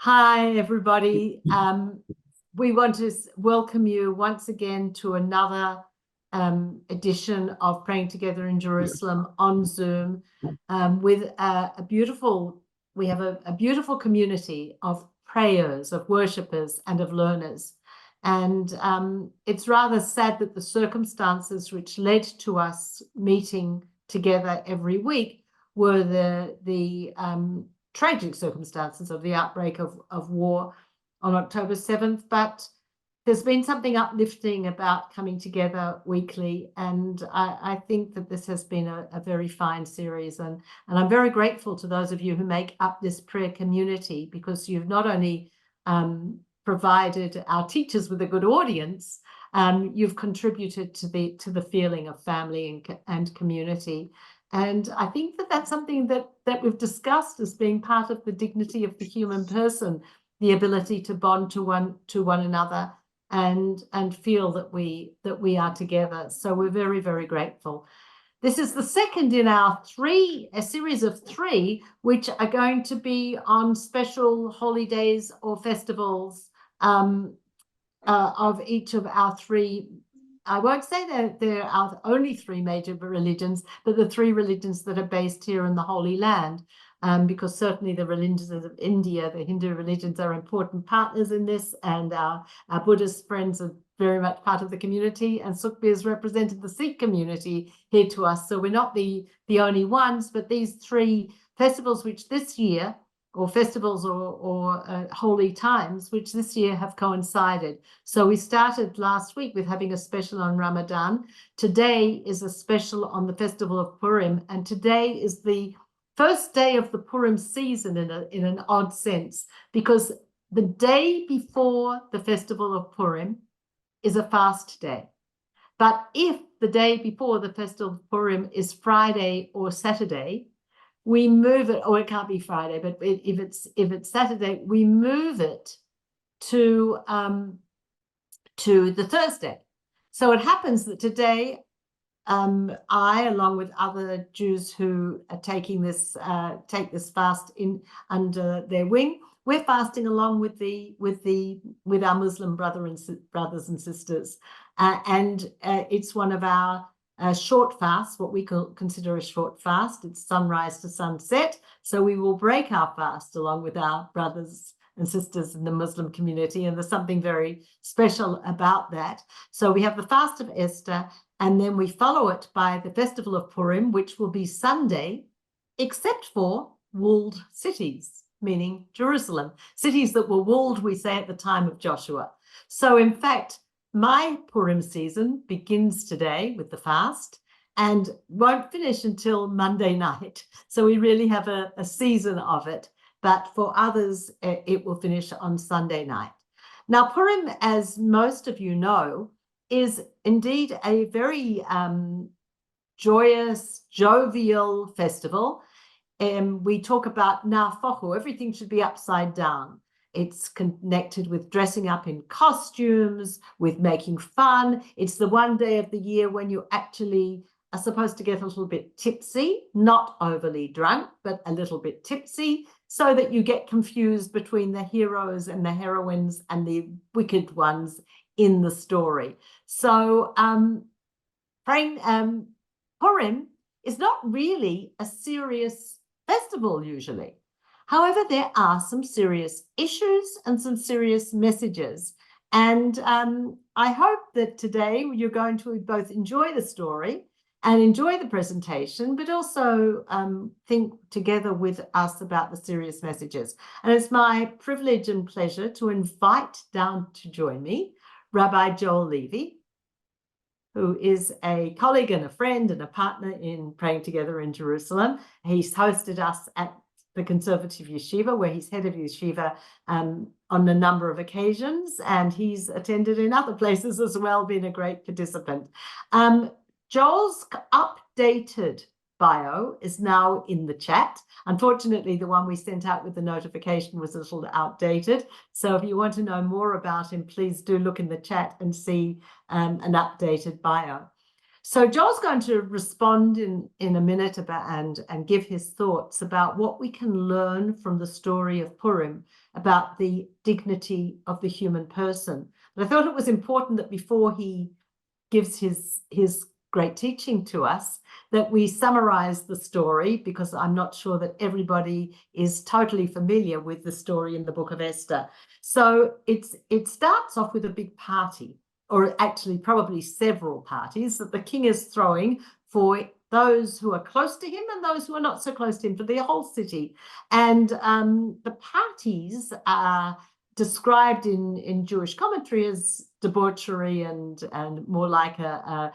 Hi, everybody. We want to welcome you once again to another edition of Praying Together in Jerusalem on Zoom with we have a beautiful community of prayers, of worshippers, and of learners. And it's rather sad that the circumstances which led to us meeting together every week were the tragic circumstances of the outbreak of war on October 7th, but there's been something uplifting about coming together weekly, and I think that this has been a very fine series, and I'm very grateful to those of you who make up this prayer community, because you've not only provided our teachers with a good audience, you've contributed to the feeling of family and community. And I think that that's something that we've discussed as being part of the dignity of the human person, the ability to bond to one another and feel that we are together. So we're very, very grateful. This is the second in a series of three, which are going to be on special holidays or festivals of each of our three. I won't say that there are only three major religions, but the three religions that are based here in the Holy Land, because certainly the religions of India, the Hindu religions, are important partners in this, and our Buddhist friends are very much part of the community, and Sukhbir has represented the Sikh community here to us. So we're not the only ones, but these three festivals, which this year, or festivals or holy times, which this year have coincided. So we started last week with having a special on Ramadan. Today is a special on the festival of Purim, and today is the first day of the Purim season in an odd sense, because the day before the festival of Purim is a fast day. But if the day before the festival of Purim is Friday or Saturday, we move it, or it can't be Friday, but if it's Saturday, we move it to the Thursday. So it happens that today, I, along with other Jews who are taking this take this fast in under their wing, we're fasting along with our Muslim brothers and sisters, and it's one of our short fast, what we consider a short fast. It's sunrise to sunset. So we will break our fast along with our brothers and sisters in the Muslim community. And there's something very special about that. So we have the fast of Esther, and then we follow it by the festival of Purim, which will be Sunday, except for walled cities, meaning Jerusalem, cities that were walled, we say, at the time of Joshua. So in fact, my Purim season begins today with the fast and won't finish until Monday night. So we really have a season of it. But for others, it will finish on Sunday night. Now, Purim, as most of you know, is indeed a very joyous, jovial festival. We talk about nafochu, everything should be upside down. It's connected with dressing up in costumes, with making fun. It's the one day of the year when you actually are supposed to get a little bit tipsy, not overly drunk, but a little bit tipsy, so that you get confused between the heroes and the heroines and the wicked ones in the story. So Purim is not really a serious festival usually. However, there are some serious issues and some serious messages. And I hope that today you're going to both enjoy the story and enjoy the presentation, but also think together with us about the serious messages. And it's my privilege and pleasure to invite down to join me Rabbi Joel Levy, who is a colleague and a friend and a partner in Praying Together in Jerusalem. He's hosted us at the Conservative Yeshiva, where he's head of Yeshiva on a number of occasions, and he's attended in other places as well, been a great participant. Joel's updated bio is now in the chat. Unfortunately, the one we sent out with the notification was a little outdated. So if you want to know more about him, please do look in the chat and see an updated bio. So Joel's going to respond in a minute about and give his thoughts about what we can learn from the story of Purim about the dignity of the human person. But I thought it was important that before he gives his great teaching to us, that we summarize the story, because I'm not sure that everybody is totally familiar with the story in the Book of Esther. So it starts off with a big party, or actually probably several parties that the king is throwing for those who are close to him and those who are not so close to him, for the whole city. And the parties are described in Jewish commentary as debauchery and more like a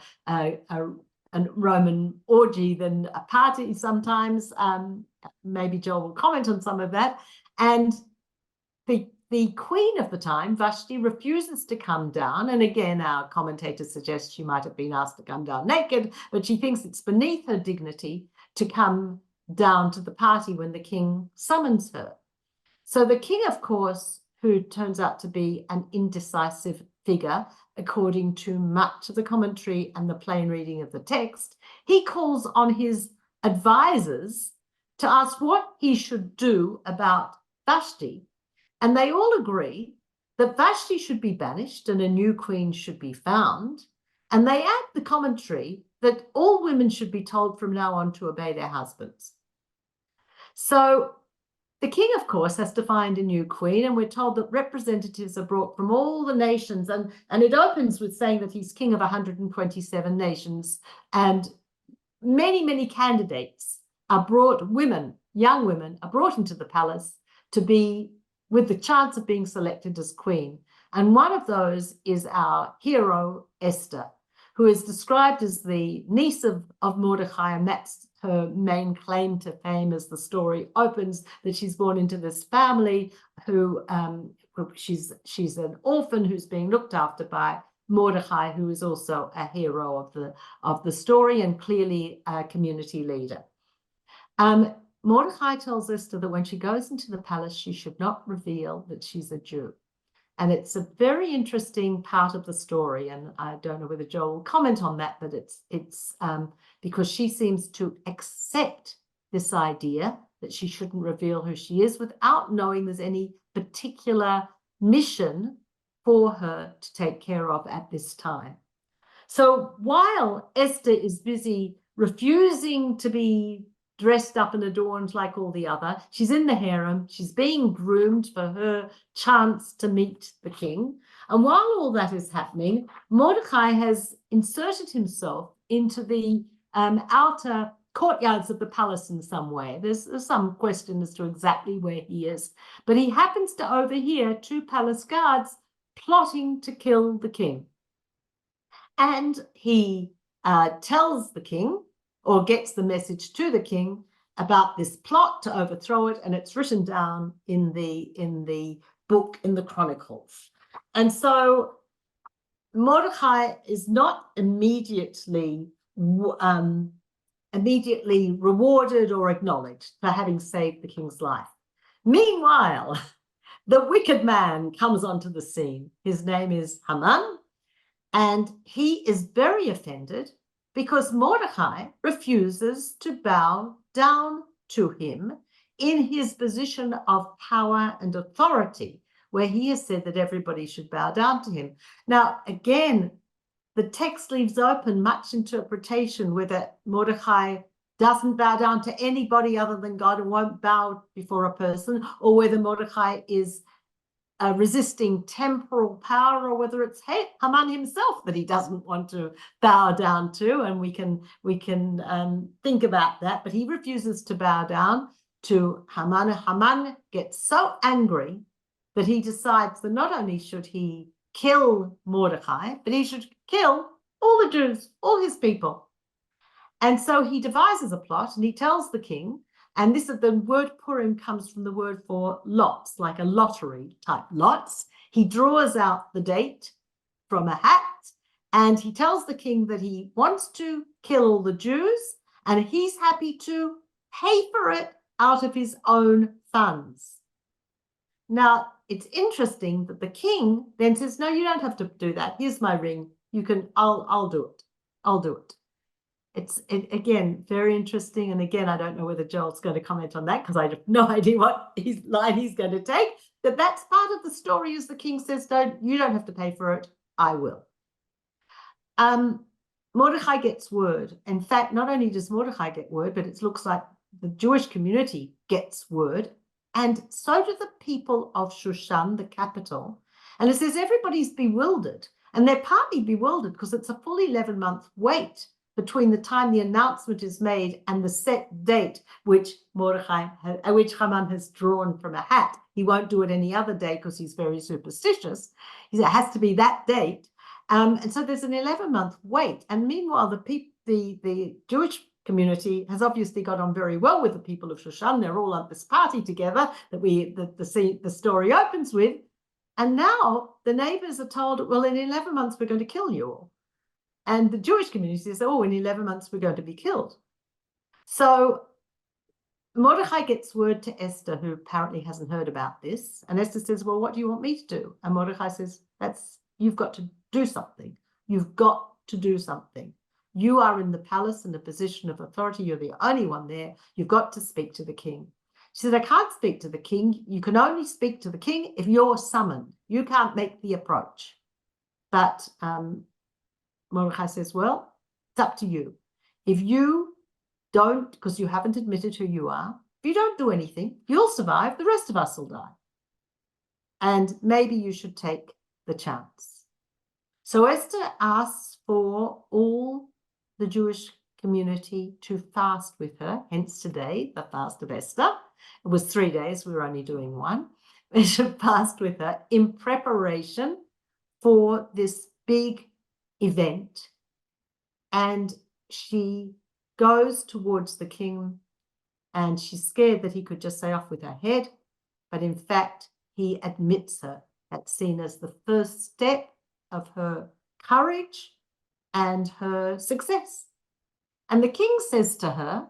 Roman orgy than a party sometimes. Maybe Joel will comment on some of that. And the queen of the time, Vashti, refuses to come down. And again, our commentators suggest she might have been asked to come down naked, but she thinks it's beneath her dignity to come down to the party when the king summons her. So the king, of course, who turns out to be an indecisive figure, according to much of the commentary and the plain reading of the text, he calls on his advisors to ask what he should do about Vashti. And they all agree that Vashti should be banished and a new queen should be found. And they add the commentary that all women should be told from now on to obey their husbands. So the king, of course, has to find a new queen, and we're told that representatives are brought from all the nations, and it opens with saying that he's king of 127 nations, and many, many candidates are brought, young women are brought into the palace to be with the chance of being selected as queen. And one of those is our hero, Esther, who is described as the niece of Mordecai, and that's her main claim to fame as the story opens, that she's born into this family who she's an orphan who's being looked after by Mordecai, who is also a hero of the story and clearly a community leader. Mordecai tells Esther that when she goes into the palace, she should not reveal that she's a Jew. And it's a very interesting part of the story. And I don't know whether Joel will comment on that, but it's because she seems to accept this idea that she shouldn't reveal who she is without knowing there's any particular mission for her to take care of at this time. So while Esther is busy refusing to be dressed up and adorned like all the other, she's in the harem, she's being groomed for her chance to meet the king. And while all that is happening, Mordecai has inserted himself into the outer courtyards of the palace in some way. There's some question as to exactly where he is, but he happens to overhear two palace guards plotting to kill the king. And he tells the king, or gets the message to the king about this plot to overthrow it, and it's written down in the book, in the Chronicles. And so Mordecai is not immediately rewarded or acknowledged for having saved the king's life. Meanwhile, the wicked man comes onto the scene. His name is Haman, and he is very offended because Mordecai refuses to bow down to him in his position of power and authority, where he has said that everybody should bow down to him. Now, again, the text leaves open much interpretation whether Mordecai doesn't bow down to anybody other than God and won't bow before a person, or whether Mordecai is resisting temporal power, or whether it's Haman himself that he doesn't want to bow down to, and we can think about that. But he refuses to bow down to Haman. Haman gets so angry that he decides that not only should he kill Mordecai, but he should kill all the Jews, all his people. And so he devises a plot, and he tells the king, and this is the word Purim comes from the word for lots, like a lottery type lots. He draws out the date from a hat, and he tells the king that he wants to kill all the Jews, and he's happy to pay for it out of his own funds. Now, it's interesting that the king then says, no, you don't have to do that. Here's my ring. You can, I'll do it. I'll do it. again, very interesting. And again, I don't know whether Joel's going to comment on that because I have no idea what line he's going to take. But that's part of the story, as the king says, you don't have to pay for it, I will. Mordechai gets word. In fact, not only does Mordechai get word, but it looks like the Jewish community gets word, and so do the people of Shushan, the capital. And it says everybody's bewildered, and they're partly bewildered because it's a full 11-month wait between the time the announcement is made and the set date which Haman has drawn from a hat. He won't do it any other day because he's very superstitious. It has to be that date. And so there's an 11-month wait. And meanwhile, the Jewish community has obviously got on very well with the people of Shushan. They're all at this party together that the story opens with. And now the neighbors are told, well, in 11 months, we're going to kill you all. And the Jewish community says, oh, in 11 months, we're going to be killed. So Mordechai gets word to Esther, who apparently hasn't heard about this. And Esther says, well, what do you want me to do? And Mordechai says, you've got to do something. You've got to do something. You are in the palace in a position of authority. You're the only one there. You've got to speak to the king. She said, I can't speak to the king. You can only speak to the king if you're summoned. You can't make the approach. But Mordechai says, well, it's up to you. If you don't, because you haven't admitted who you are, if you don't do anything, you'll survive. The rest of us will die. And maybe you should take the chance. So Esther asks for all the Jewish community to fast with her, hence today, the fast of Esther. It was 3 days, we were only doing one. They should fast with her in preparation for this big event. And she goes towards the king, and she's scared that he could just say off with her head. But in fact, he admits her. That's seen as the first step of her courage and her success. And the king says to her,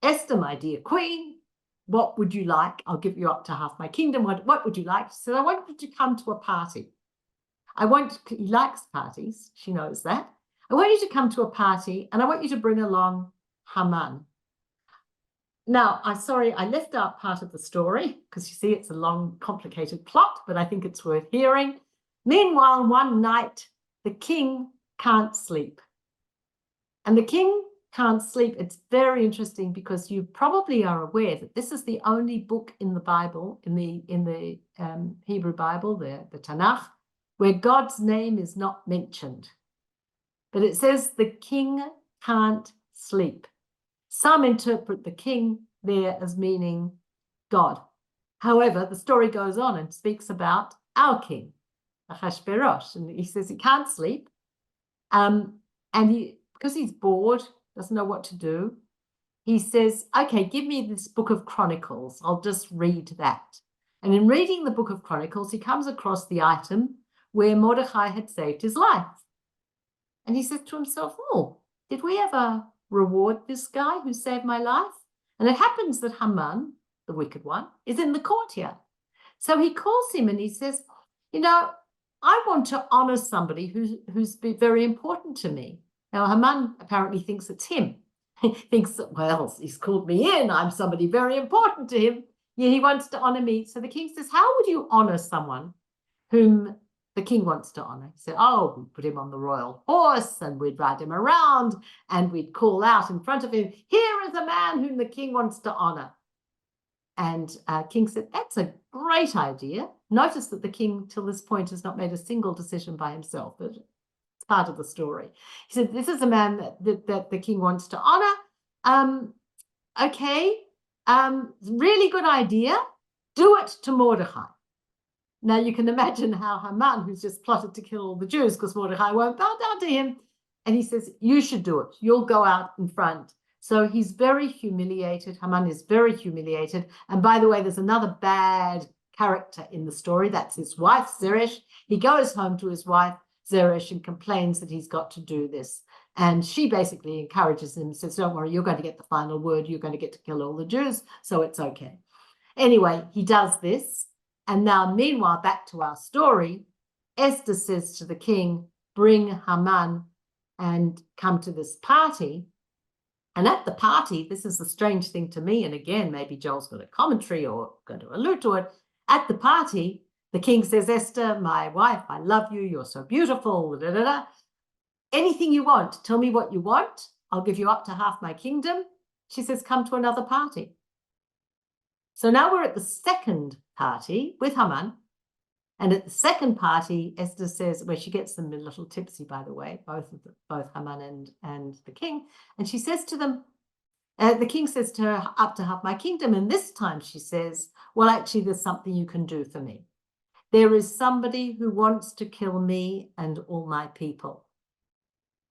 Esther, my dear queen, what would you like? I'll give you up to half my kingdom. What would you like? She said, I want you to come to a party. He likes parties. She knows that. I want you to come to a party, and I want you to bring along Haman. Now, I left out part of the story because you see it's a long, complicated plot, but I think it's worth hearing. Meanwhile, one night, the king can't sleep. And the king can't sleep. It's very interesting because you probably are aware that this is the only book in the Bible, in the Hebrew Bible, the Tanakh, where God's name is not mentioned. But it says the king can't sleep. Some interpret the king there as meaning God. However, the story goes on and speaks about our king, Ahasuerus, and he says he can't sleep. And because he's bored, doesn't know what to do, he says, okay, give me this Book of Chronicles. I'll just read that. And in reading the Book of Chronicles, he comes across the item where Mordechai had saved his life. And he says to himself, oh, did we ever reward this guy who saved my life? And it happens that Haman, the wicked one, is in the courtyard. So he calls him and he says, I want to honor somebody who's been very important to me. Now, Haman apparently thinks it's him. He thinks, well, he's called me in. I'm somebody very important to him. Yeah, he wants to honor me. So the king says, how would you honor someone whom the king wants to honor? He said, oh, we'd put him on the royal horse and we'd ride him around and we'd call out in front of him, here is a man whom the king wants to honor. And king said, that's a great idea. Notice that the king, till this point, has not made a single decision by himself, but it's part of the story. He said, this is a man that the king wants to honor. Okay, really good idea. Do it to Mordechai. Now, you can imagine how Haman, who's just plotted to kill all the Jews because Mordechai won't bow down to him, and he says, you should do it. You'll go out in front. So he's very humiliated. Haman is very humiliated. And by the way, there's another bad character in the story. That's his wife, Zeresh. He goes home to his wife, Zeresh, and complains that he's got to do this. And she basically encourages him and says, don't worry, you're going to get the final word. You're going to get to kill all the Jews, so it's okay. Anyway, he does this. And now, meanwhile, back to our story, Esther says to the king, bring Haman and come to this party. And at the party, this is the strange thing to me, and again, maybe Joel's got a commentary or going to allude to it. At the party, the king says, Esther, my wife, I love you, you're so beautiful, da, da, da. Anything you want, tell me what you want. I'll give you up to half my kingdom. She says, come to another party. So now we're at the second party with Haman. And at the second party, Esther says, where she gets them a little tipsy, by the way, both Haman and the king. And she says to them, the king says to her, up to half my kingdom. And this time she says, well, actually, there's something you can do for me. There is somebody who wants to kill me and all my people.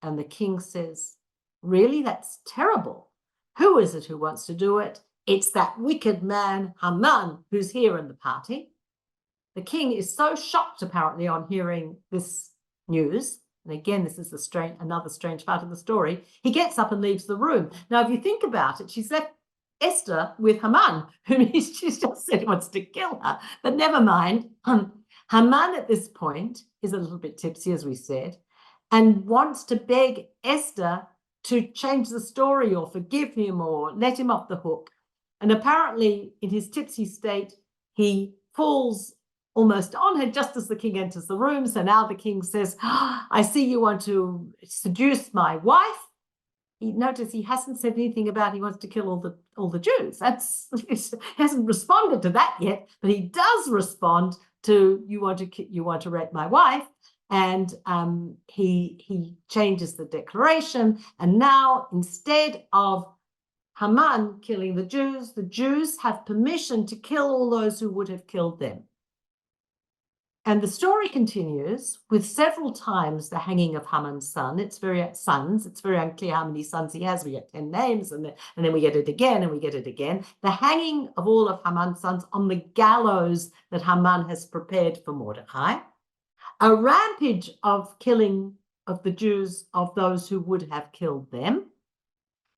And the king says, really? That's terrible. Who is it who wants to do it? It's that wicked man, Haman, who's here in the party. The king is so shocked, apparently, on hearing this news. And again, this is another strange part of the story. He gets up and leaves the room. Now, if you think about it, she's left Esther with Haman, whom she's just said wants to kill her. But never mind. Haman at this point is a little bit tipsy, as we said, and wants to beg Esther to change the story or forgive him or let him off the hook. And apparently, in his tipsy state, he falls almost on her just as the king enters the room. So now the king says, I see you want to seduce my wife. Notice he hasn't said anything about he wants to kill all the Jews. He hasn't responded to that yet, but he does respond to you want to rape my wife. And he changes the declaration. And now, instead of Haman killing the Jews have permission to kill all those who would have killed them. And the story continues with several times the hanging of Haman's son. It's very unclear how many sons he has. We get 10 names, and then we get it again, and we get it again. The hanging of all of Haman's sons on the gallows that Haman has prepared for Mordecai. A rampage of killing of the Jews, of those who would have killed them.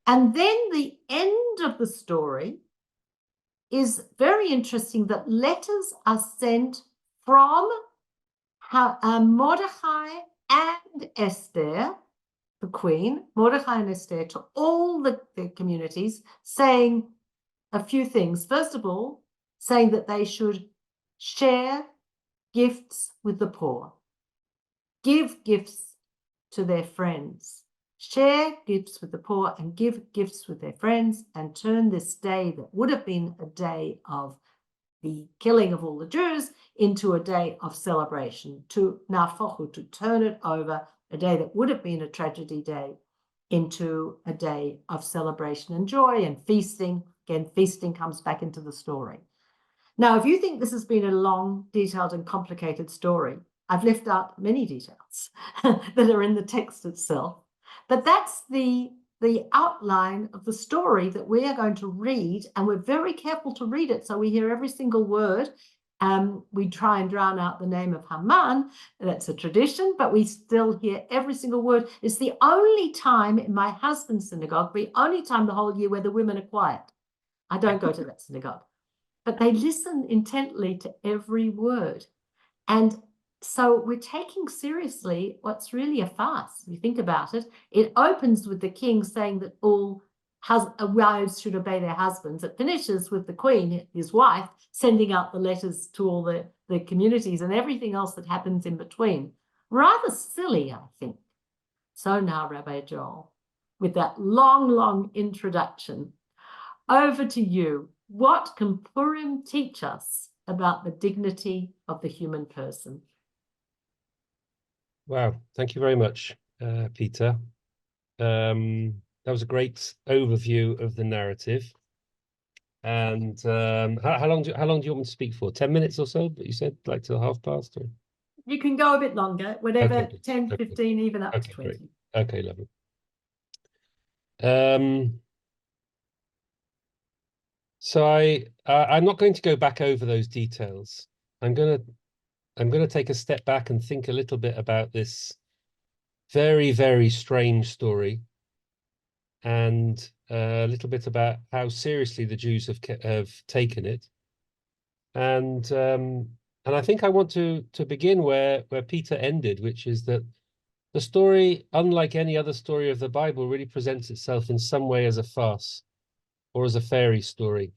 And then the end of the story is very interesting, that letters are sent from Mordecai and Esther, the queen, Mordecai and Esther, to all the communities, saying a few things. First of all, saying that they should share gifts with the poor, give gifts to their friends, share gifts with the poor and give gifts with their friends, and turn this day that would have been a day of the killing of all the Jews into a day of celebration, to nafochu, to turn it over, a day that would have been a tragedy day into a day of celebration and joy and feasting. Again, feasting comes back into the story. Now, if you think this has been a long, detailed and complicated story, I've left out many details that are in the text itself, but that's the outline of the story that we are going to read, and we're very careful to read it so we hear every single word. We try and drown out the name of Haman. That's a tradition, but we still hear every single word. It's the only time in my husband's synagogue, the only time the whole year where the women are quiet. I don't go to that synagogue, but they listen intently to every word. And so we're taking seriously what's really a farce. If you think about it, it opens with the king saying that all wives should obey their husbands. It finishes with the queen, his wife, sending out the letters to all the communities and everything else that happens in between. Rather silly, I think. So now, Rabbi Joel, with that long, long introduction, over to you. What can Purim teach us about the dignity of the human person? Wow, thank you very much, Peter. That was a great overview of the narrative. And how long do you want me to speak for? 10 minutes or so? But you said like till past? Or? You can go a bit longer, whatever, Okay. 10, 15, even up to 20. Great. Okay, lovely. So I'm not going to go back over those details. I'm going to take a step back and think a little bit about this very, very strange story, and a little bit about how seriously the Jews have taken it. And I think I want to begin where Peter ended, which is that the story, unlike any other story of the Bible, really presents itself in some way as a farce or as a fairy story.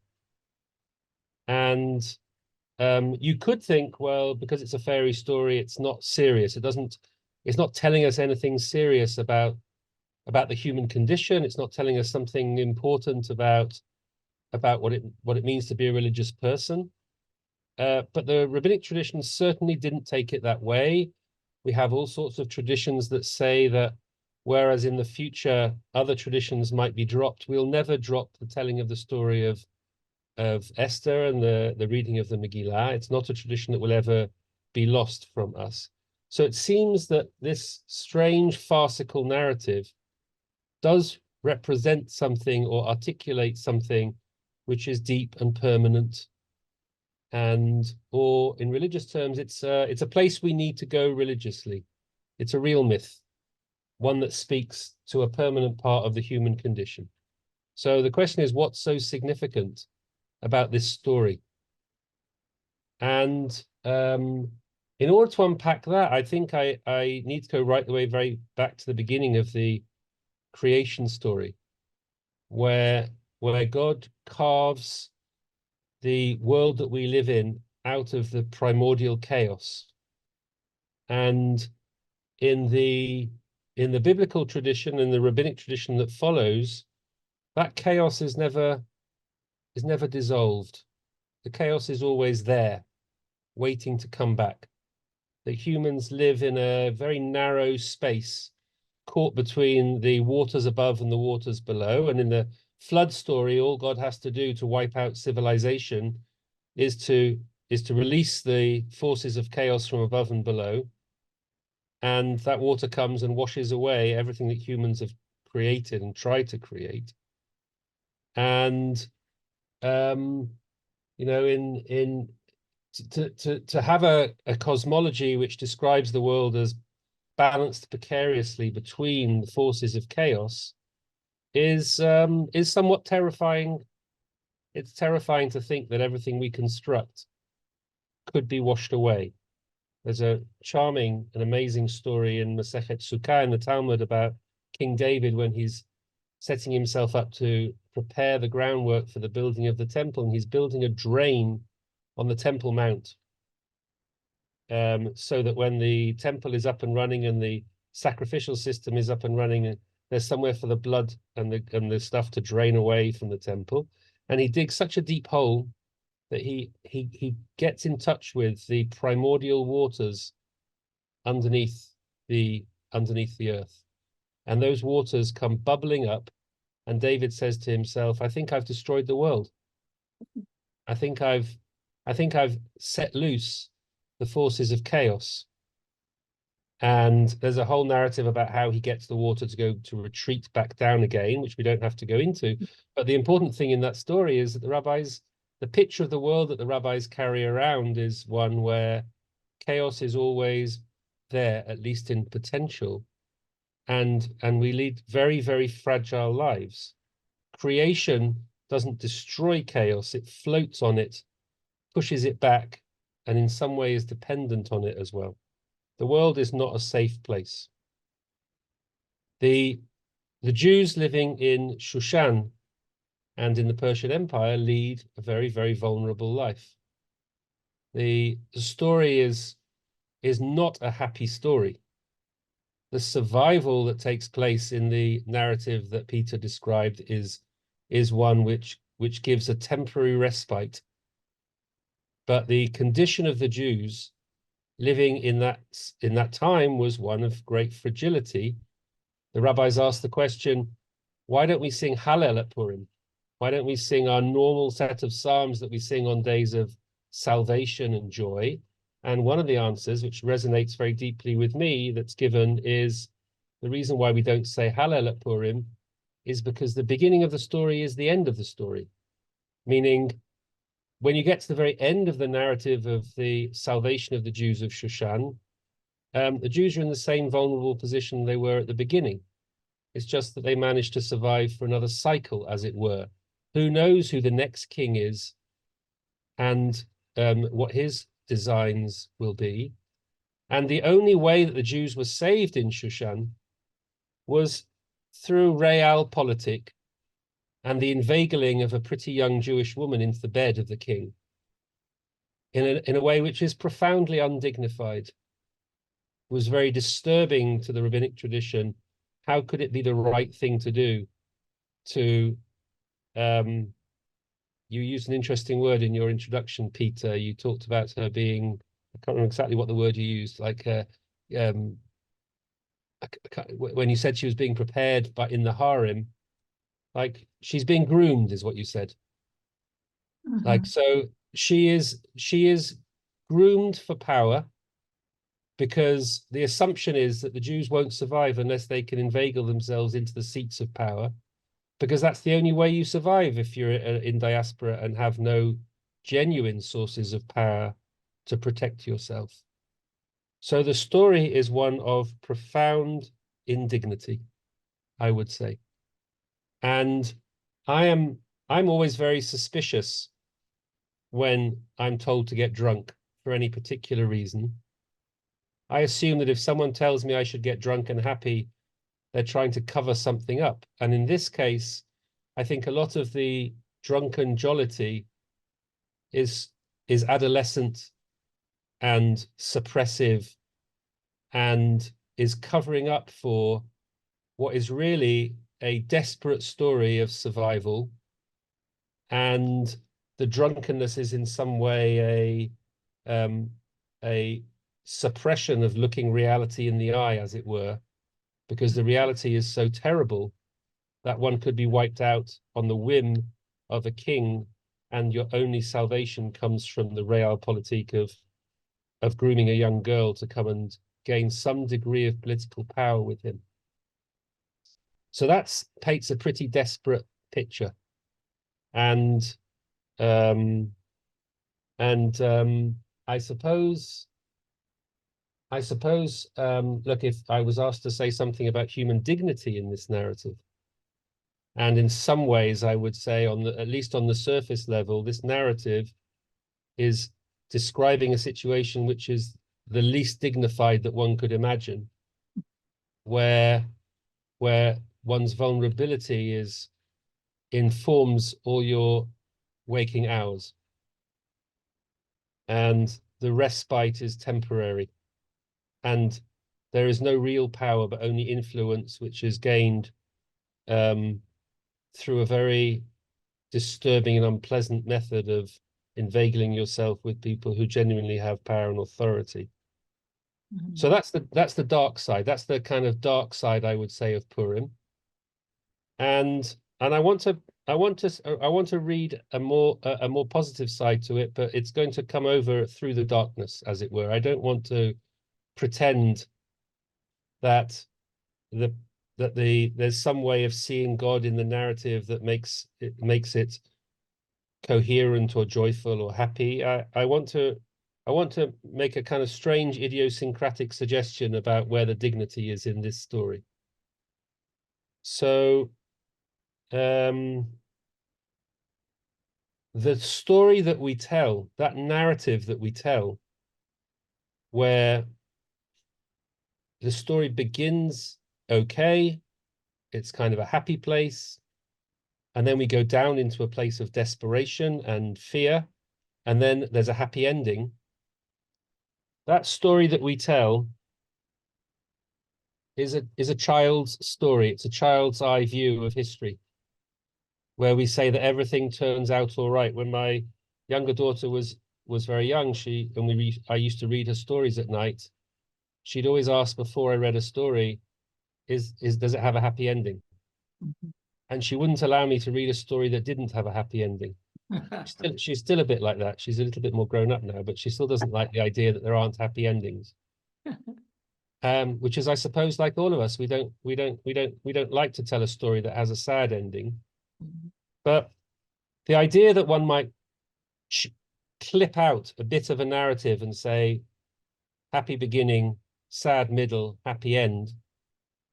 And you could think, well, because it's a fairy story, it's not serious. It's not telling us anything serious about the human condition. It's not telling us something important about what it means to be a religious person. But the rabbinic tradition certainly didn't take it that way. We have all sorts of traditions that say that whereas in the future other traditions might be dropped, we'll never drop the telling of the story of Esther and the reading of the Megillah. It's not a tradition that will ever be lost from us. So it seems that this strange farcical narrative does represent something or articulate something which is deep and permanent. Or in religious terms, it's a place we need to go religiously. It's a real myth, one that speaks to a permanent part of the human condition. So the question is, what's so significant about this story? And in order to unpack that, I think I need to go right the way very back to the beginning of the creation story, where God carves the world that we live in out of the primordial chaos. And in the biblical tradition and the rabbinic tradition that follows, that chaos is never dissolved. The chaos is always there, waiting to come back. That humans live in a very narrow space, caught between the waters above and the waters below. And in the flood story, all God has to do to wipe out civilization is to release the forces of chaos from above and below. And that water comes and washes away everything that humans have created and tried to create. And you know, to have a cosmology which describes the world as balanced precariously between the forces of chaos is somewhat terrifying. It's terrifying to think that everything we construct could be washed away. There's a charming and amazing story in Masechet Sukkah in the Talmud about King David when he's setting himself up to prepare the groundwork for the building of the temple, and he's building a drain on the Temple Mount, so that when the temple is up and running and the sacrificial system is up and running, there's somewhere for the blood and the stuff to drain away from the temple. And he digs such a deep hole that he gets in touch with the primordial waters underneath the earth. And those waters come bubbling up, and David says to himself, I think I've destroyed the world. I think I've set loose the forces of chaos. And there's a whole narrative about how he gets the water to go to retreat back down again, which we don't have to go into. But the important thing in that story is that the picture of the world that the rabbis carry around is one where chaos is always there, at least in potential. And we lead very, very fragile lives. Creation doesn't destroy chaos, it floats on it, pushes it back, and in some way is dependent on it as well. The world is not a safe place. The Jews living in Shushan and in the Persian Empire lead a very, very vulnerable life. The story is not a happy story. The survival that takes place in the narrative that Peter described is one which gives a temporary respite. But the condition of the Jews living in that time was one of great fragility. The rabbis asked the question, why don't we sing Hallel at Purim? Why don't we sing our normal set of psalms that we sing on days of salvation and joy? And one of the answers, which resonates very deeply with me, that's given is the reason why we don't say Hallel at Purim is because the beginning of the story is the end of the story. Meaning, when you get to the very end of the narrative of the salvation of the Jews of Shushan, the Jews are in the same vulnerable position they were at the beginning. It's just that they managed to survive for another cycle, as it were. Who knows who the next king is and what his designs will be. And the only way that the Jews were saved in Shushan was through realpolitik and the inveigling of a pretty young Jewish woman into the bed of the king in a way which is profoundly undignified, was very disturbing to the rabbinic tradition. How could it be the right thing to do to, you used an interesting word in your introduction, Peter. You talked about her being, I can't remember exactly what the word you used, like when you said she was being prepared in the harem, like she's being groomed is what you said. Like, so she is groomed for power, because the assumption is that the Jews won't survive unless they can inveigle themselves into the seats of power, because that's the only way you survive if you're in diaspora and have no genuine sources of power to protect yourself. So the story is one of profound indignity, I would say. And I'm always very suspicious when I'm told to get drunk for any particular reason. I assume that if someone tells me I should get drunk and happy, they're trying to cover something up. And in this case, I think a lot of the drunken jollity is adolescent and suppressive and is covering up for what is really a desperate story of survival. And the drunkenness is in some way a suppression of looking reality in the eye, as it were, because the reality is so terrible that one could be wiped out on the whim of a king, and your only salvation comes from the realpolitik of grooming a young girl to come and gain some degree of political power with him. So that paints a pretty desperate picture. And I suppose, look, if I was asked to say something about human dignity in this narrative, and in some ways I would say, at least on the surface level, this narrative is describing a situation which is the least dignified that one could imagine, where one's vulnerability informs all your waking hours, and the respite is temporary, and there is no real power but only influence, which is gained through a very disturbing and unpleasant method of inveigling yourself with people who genuinely have power and authority. So that's the dark side. That's the kind of dark side, I would say, of Purim. And I want to read a more positive side to it, but it's going to come over through the darkness, as it were. I don't want to pretend that there's some way of seeing God in the narrative that makes it coherent or joyful or happy. I want to make a kind of strange idiosyncratic suggestion about where the dignity is in this story. So the story that we tell, that narrative that we tell, where the story begins okay, it's kind of a happy place, and then we go down into a place of desperation and fear, and then there's a happy ending. That story that we tell is a child's story. It's a child's eye view of history, where we say that everything turns out all right. When my younger daughter was very young, I used to read her stories at night. She'd always ask before I read a story, does it have a happy ending? And she wouldn't allow me to read a story that didn't have a happy ending. She's still a bit like that. She's a little bit more grown up now, but she still doesn't like the idea that there aren't happy endings. Which is, I suppose, like all of us, we don't like to tell a story that has a sad ending. But the idea that one might clip out a bit of a narrative and say happy beginning, sad middle, happy end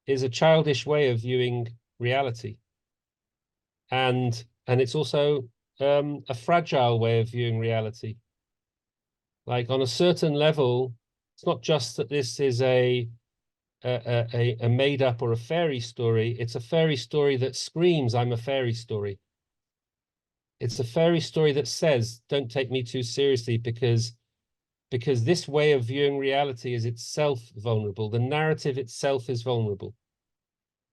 is a childish way of viewing reality. And it's also a fragile way of viewing reality. Like, on a certain level, It's not just that this is a made up or a fairy story. It's a fairy story that screams, I'm a fairy story. It's a fairy story that says, don't take me too seriously, because this way of viewing reality is itself vulnerable. The narrative itself is vulnerable.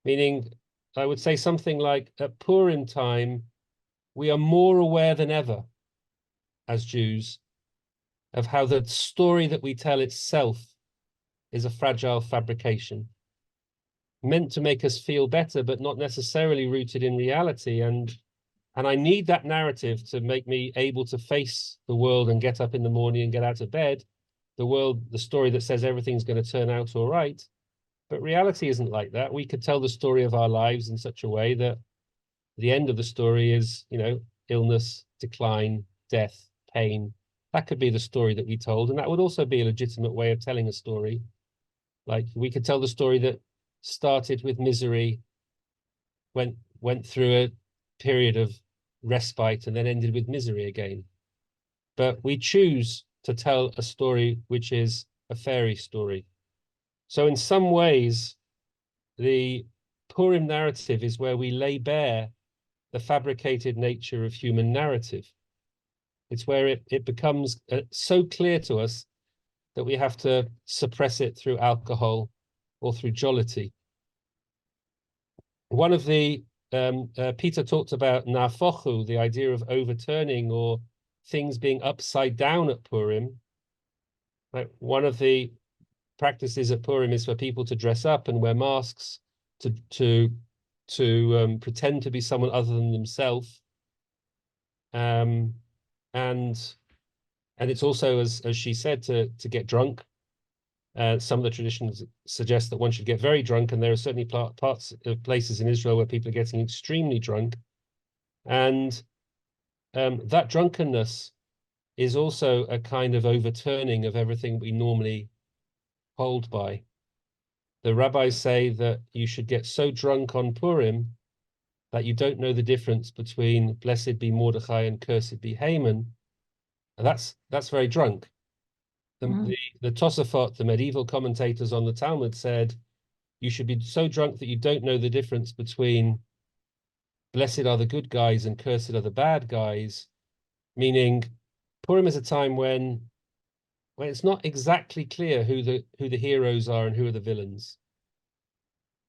Meaning, I would say something like, at Purim time, we are more aware than ever as Jews of how the story that we tell itself is a fragile fabrication, meant to make us feel better, but not necessarily rooted in reality. And I need that narrative to make me able to face the world and get up in the morning and get out of bed. The story that says everything's going to turn out all right. But reality isn't like that. We could tell the story of our lives in such a way that the end of the story is, illness, decline, death, pain. That could be the story that we told. And that would also be a legitimate way of telling a story. Like, we could tell the story that started with misery, went through a period of respite, and then ended with misery again. But we choose to tell a story which is a fairy story. So in some ways, the Purim narrative is where we lay bare the fabricated nature of human narrative. It's where it becomes so clear to us that we have to suppress it through alcohol or through jollity. One of the, Peter talked about nafochu, the idea of overturning or things being upside down at Purim. Right? One of the practices at Purim is for people to dress up and wear masks to pretend to be someone other than themselves. And it's also, as she said, to get drunk. Some of the traditions suggest that one should get very drunk, and there are certainly parts of places in Israel where people are getting extremely drunk. And that drunkenness is also a kind of overturning of everything we normally hold by. The rabbis say that you should get so drunk on Purim that you don't know the difference between blessed be Mordechai and cursed be Haman. And that's very drunk. The Tosafot, the medieval commentators on the Talmud, said you should be so drunk that you don't know the difference between blessed are the good guys and cursed are the bad guys, meaning Purim is a time when it's not exactly clear who the heroes are and who are the villains.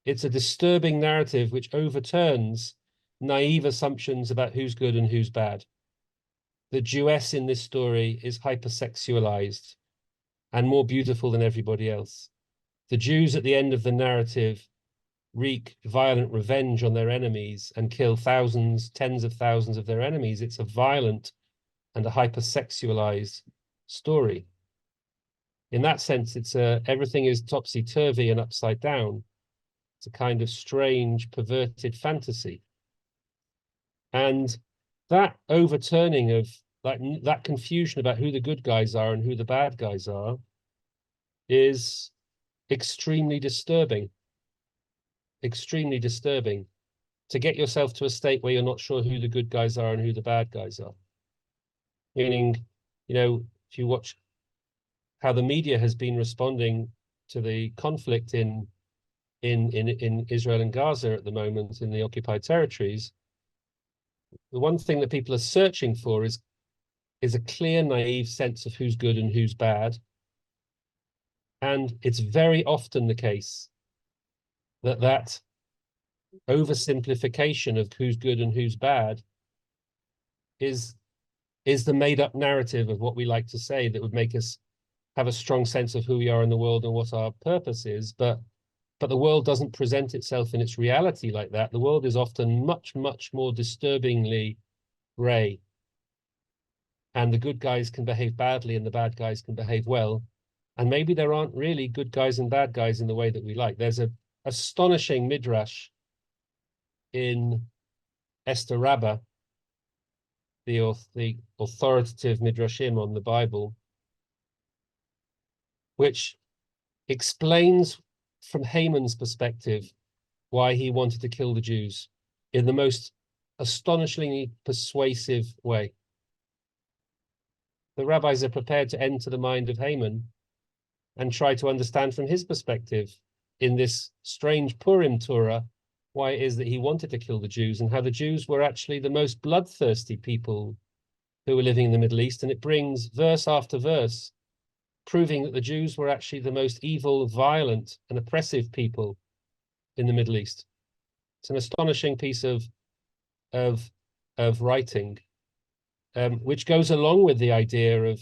It's a disturbing narrative which overturns naive assumptions about who's good and who's bad. The Jewess in this story is hypersexualized and more beautiful than everybody else. The Jews at the end of the narrative wreak violent revenge on their enemies and kill thousands, tens of thousands of their enemies. It's a violent and a hypersexualized story. In that sense, everything is topsy-turvy and upside down. It's a kind of strange, perverted fantasy. And that overturning of that confusion about who the good guys are and who the bad guys are is extremely disturbing. Extremely disturbing. To get yourself to a state where you're not sure who the good guys are and who the bad guys are. Meaning, if you watch how the media has been responding to the conflict in Israel and Gaza at the moment in the occupied territories, the one thing that people are searching for is a clear, naive sense of who's good and who's bad. And it's very often the case that oversimplification of who's good and who's bad is the made-up narrative of what we like to say that would make us have a strong sense of who we are in the world and what our purpose is. But the world doesn't present itself in its reality like that. The world is often much, much more disturbingly gray. And the good guys can behave badly and the bad guys can behave well. And maybe there aren't really good guys and bad guys in the way that we like. There's an astonishing midrash in Esther Rabbah, the authoritative midrashim on the Bible, which explains from Haman's perspective why he wanted to kill the Jews in the most astonishingly persuasive way. The rabbis are prepared to enter the mind of Haman and try to understand from his perspective in this strange Purim Torah why it is that he wanted to kill the Jews and how the Jews were actually the most bloodthirsty people who were living in the Middle East. And it brings verse after verse proving that the Jews were actually the most evil, violent, and oppressive people in the Middle East. It's an astonishing piece of writing, which goes along with the idea of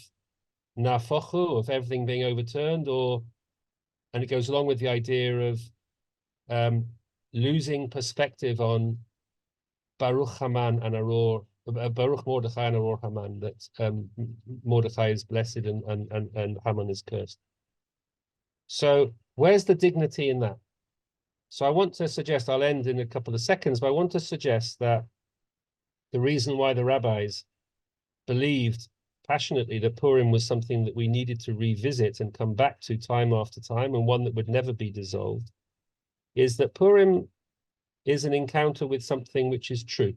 nafochu, of everything being overturned, and it goes along with the idea of losing perspective on Baruch Haman and Aror, Baruch Mordechai and Aror Haman, that Mordechai is blessed and Haman is cursed. So where's the dignity in that? So I want to suggest, I'll end in a couple of seconds, but I want to suggest that the reason why the rabbis believed passionately that Purim was something that we needed to revisit and come back to time after time, and one that would never be dissolved, is that Purim is an encounter with something which is true.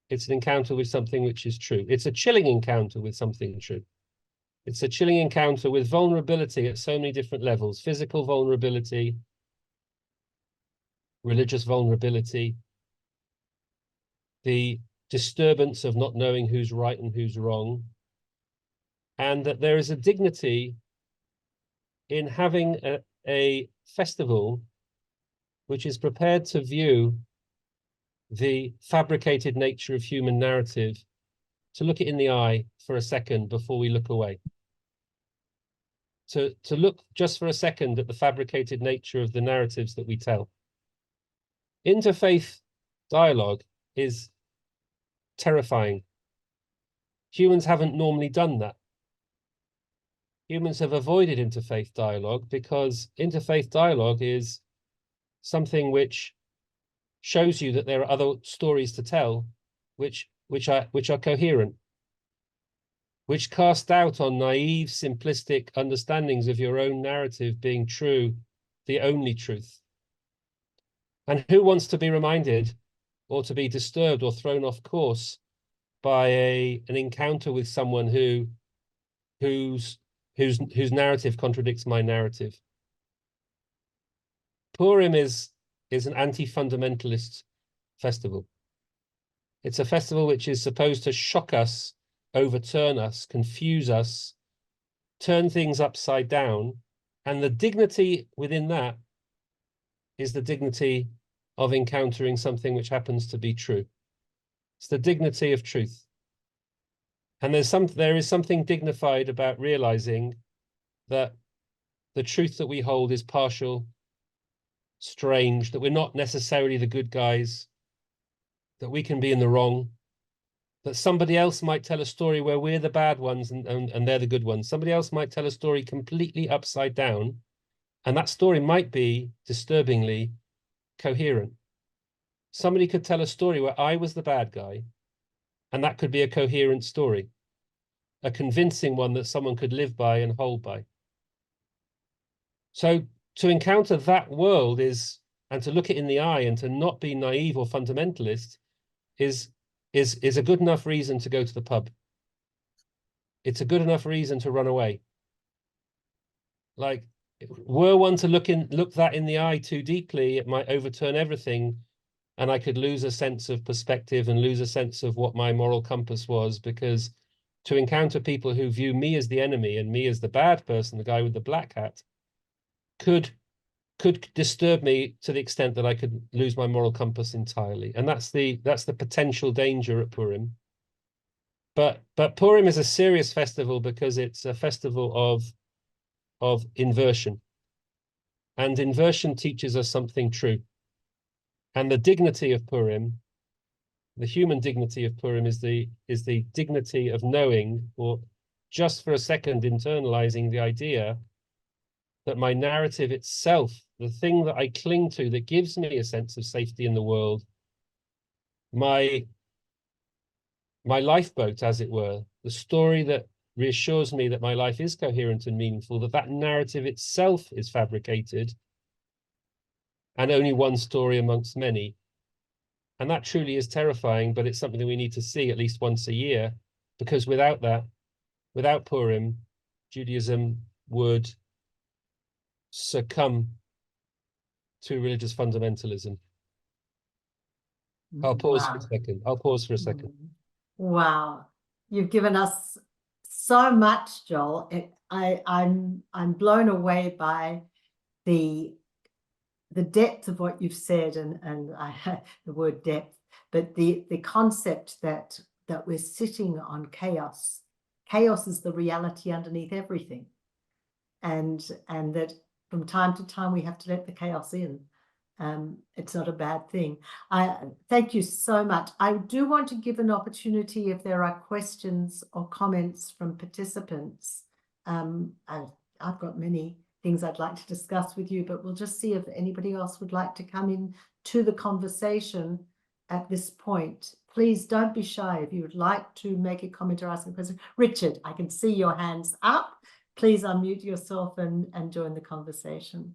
It's an encounter with something which is true. It's a chilling encounter with something true. It's a chilling encounter with vulnerability at so many different levels: physical vulnerability, religious vulnerability, the disturbance of not knowing who's right and who's wrong, and that there is a dignity in having a festival which is prepared to view the fabricated nature of human narrative, to look it in the eye for a second before we look away. To look just for a second at the fabricated nature of the narratives that we tell. Interfaith dialogue is terrifying. Humans haven't normally done that. Humans have avoided interfaith dialogue because interfaith dialogue is something which shows you that there are other stories to tell which are coherent, which cast doubt on naive, simplistic understandings of your own narrative being true, the only truth. And who wants to be reminded or to be disturbed or thrown off course by an encounter with someone whose narrative contradicts my narrative? Purim is an anti-fundamentalist festival. It's a festival which is supposed to shock us, overturn us, confuse us, turn things upside down. And the dignity within that is the dignity of encountering something which happens to be true. It's the dignity of truth. And there is something dignified about realizing that the truth that we hold is partial, strange, that we're not necessarily the good guys, that we can be in the wrong, that somebody else might tell a story where we're the bad ones and they're the good ones. Somebody else might tell a story completely upside down, and that story might be disturbingly coherent. Somebody could tell a story where I was the bad guy, and that could be a coherent story, a convincing one that someone could live by and hold by. So to encounter that world and to look it in the eye and to not be naive or fundamentalist is a good enough reason to go to the pub. It's a good enough reason to run away. Like, were one to look that in the eye too deeply, it might overturn everything, and I could lose a sense of perspective and lose a sense of what my moral compass was, because to encounter people who view me as the enemy and me as the bad person, the guy with the black hat, could disturb me to the extent that I could lose my moral compass entirely. And that's the potential danger at Purim. But Purim is a serious festival because it's a festival of inversion. And inversion teaches us something true. And the dignity of Purim, the human dignity of Purim, is the dignity of knowing, or just for a second internalizing the idea that my narrative itself, the thing that I cling to that gives me a sense of safety in the world, my lifeboat, as it were, the story that reassures me that my life is coherent and meaningful, that narrative itself is fabricated and only one story amongst many. And that truly is terrifying, but it's something that we need to see at least once a year, because without Purim, Judaism would succumb to religious fundamentalism. I'll pause for a second. I'll pause for a second. Wow, you've given us so much, Joel. I'm blown away by the depth of what you've said, and the word depth, but the concept that we're sitting on chaos. Chaos is the reality underneath everything, and that from time to time we have to let the chaos in. It's not a bad thing. Thank you so much. I do want to give an opportunity if there are questions or comments from participants. I've got many things I'd like to discuss with you, but we'll just see if anybody else would like to come in to the conversation at this point. Please don't be shy if you would like to make a comment or ask a question. Richard, I can see your hands up. Please unmute yourself and join the conversation.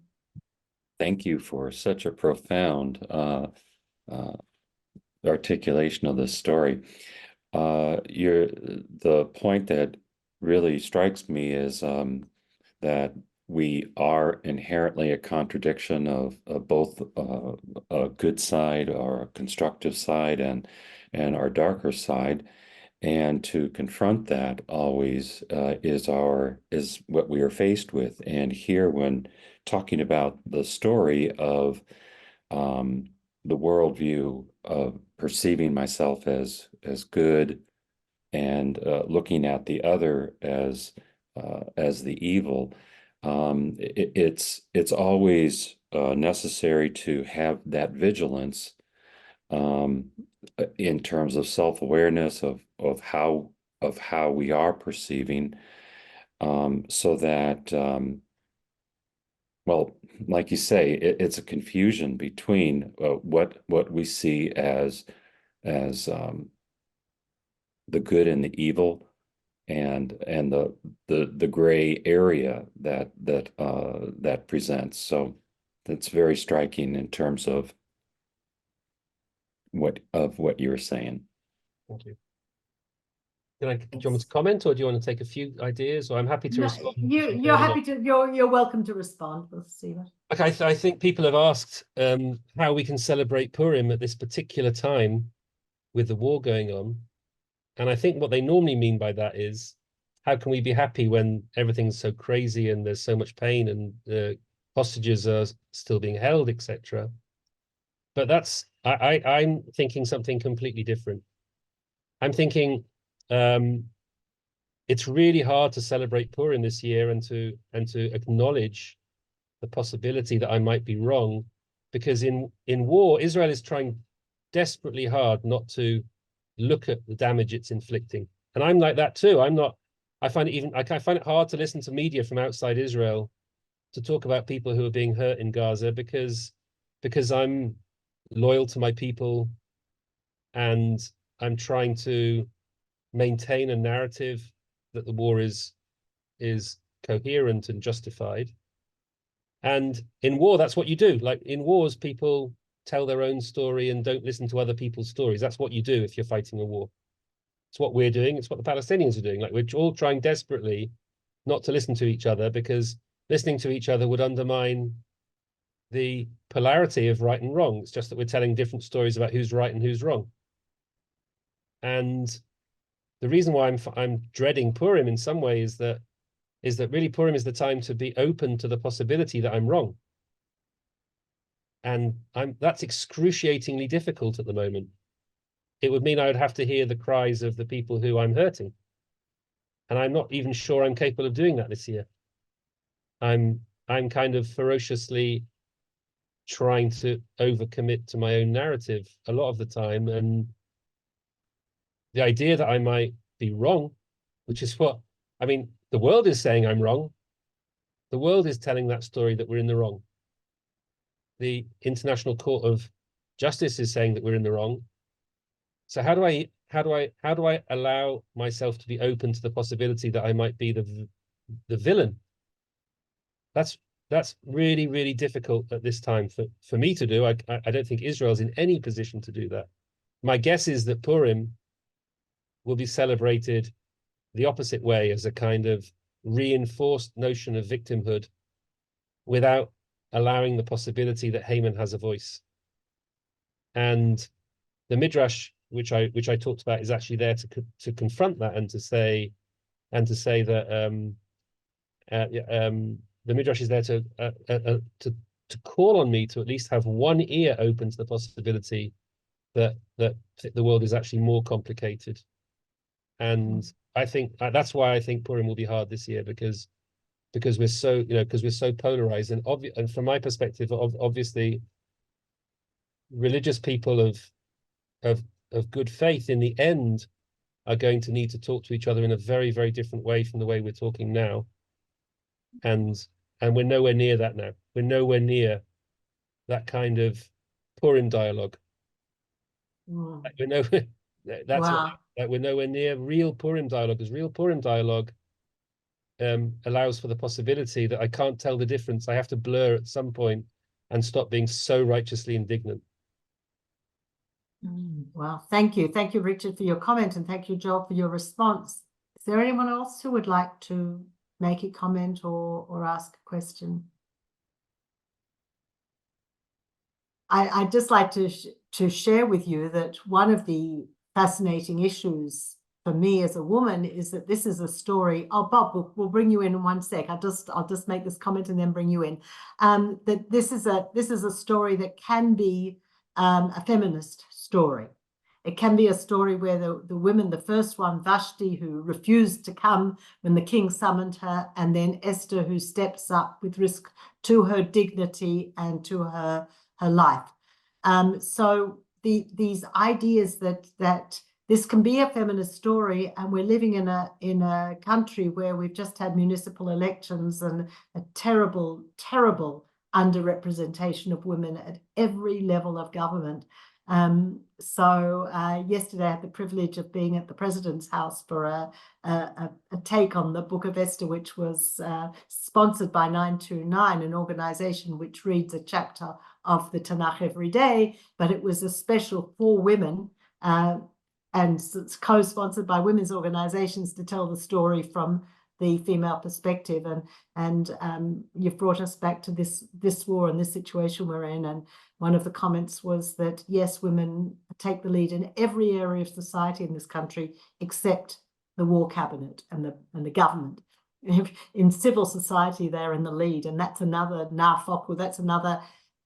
Thank you for such a profound articulation of this story. The point that really strikes me is that we are inherently a contradiction of both a good side or a constructive side and our darker side, and to confront that always is what we are faced with. And here, when talking about the story of the worldview of perceiving myself as good and looking at the other as the evil, it's always necessary to have that vigilance in terms of self-awareness of how we are perceiving, so that well, like you say, it's a confusion between what we see as the good and the evil, and the gray area that presents. So that's very striking in terms of what you were saying. Thank you. Do you want me to comment, or do you want to take a few ideas? Or I'm happy to respond. You're happy to. You're welcome to respond. We'll see what. Okay, I think people have asked how we can celebrate Purim at this particular time with the war going on, and I think what they normally mean by that is, how can we be happy when everything's so crazy and there's so much pain and hostages are still being held, etc. But I'm thinking something completely different. I'm thinking it's really hard to celebrate Purim this year and to acknowledge the possibility that I might be wrong, because in war, Israel is trying desperately hard not to look at the damage it's inflicting. And I'm like that too. I find it hard to listen to media from outside Israel to talk about people who are being hurt in Gaza, because I'm loyal to my people and I'm trying to maintain a narrative that the war is coherent and justified. And in war, that's what you do. Like in wars, people tell their own story and don't listen to other people's stories. That's what you do if you're fighting a war. It's what we're doing. It's what the Palestinians are doing. Like, we're all trying desperately not to listen to each other, because listening to each other would undermine the polarity of right and wrong. It's just that we're telling different stories about who's right and who's wrong. And the reason why I'm dreading Purim in some way is that really Purim is the time to be open to the possibility that I'm wrong. And that's excruciatingly difficult at the moment. It would mean I would have to hear the cries of the people who I'm hurting. And I'm not even sure I'm capable of doing that this year. I'm kind of ferociously trying to overcommit to my own narrative a lot of the time. And the idea that I might be wrong, which is what, I mean, the world is saying I'm wrong. The world is telling that story that we're in the wrong. The International Court of Justice is saying that we're in the wrong. So how do I allow myself to be open to the possibility that I might be the villain? That's really, really difficult at this time for me to do. I don't think Israel's in any position to do that. My guess is that Purim will be celebrated the opposite way, as a kind of reinforced notion of victimhood without allowing the possibility that Haman has a voice. And the Midrash, which I talked about, is actually there to confront that and to say that the Midrash is there to call on me to at least have one ear open to the possibility that the world is actually more complicated. And I think that's why I think Purim will be hard this year, because we're so polarized, and from my perspective, obviously religious people of good faith in the end are going to need to talk to each other in a very, very different way from the way we're talking now. And we're nowhere near that now. We're nowhere near that kind of Purim dialogue. Like we're nowhere near real Purim dialogue, because real Purim dialogue allows for the possibility that I can't tell the difference. I have to blur at some point and stop being so righteously indignant. Well, thank you, Richard, for your comment, and thank you, Joel, for your response. Is there anyone else who would like to make a comment or ask a question? I'd just like to share with you that one of the fascinating issues for me as a woman is that this is a story. Oh, Bob, we'll bring you in 1 sec. I'll just make this comment and then bring you in. That this is a story that can be a feminist story. It can be a story where the women, the first one, Vashti, who refused to come when the king summoned her, and then Esther, who steps up with risk to her dignity and to her life. So these ideas that this can be a feminist story, and we're living in a country where we've just had municipal elections and a terrible, terrible underrepresentation of women at every level of government. Yesterday I had the privilege of being at the President's house for a take on the Book of Esther, which was sponsored by 929, an organization which reads a chapter of the Tanakh every day, but it was a special for women, and it's co-sponsored by women's organizations to tell the story from the female perspective, and you've brought us back to this war and this situation we're in. And one of the comments was that yes, women take the lead in every area of society in this country except the war cabinet and the government. In civil society, they're in the lead, and that's another nafoku, that's another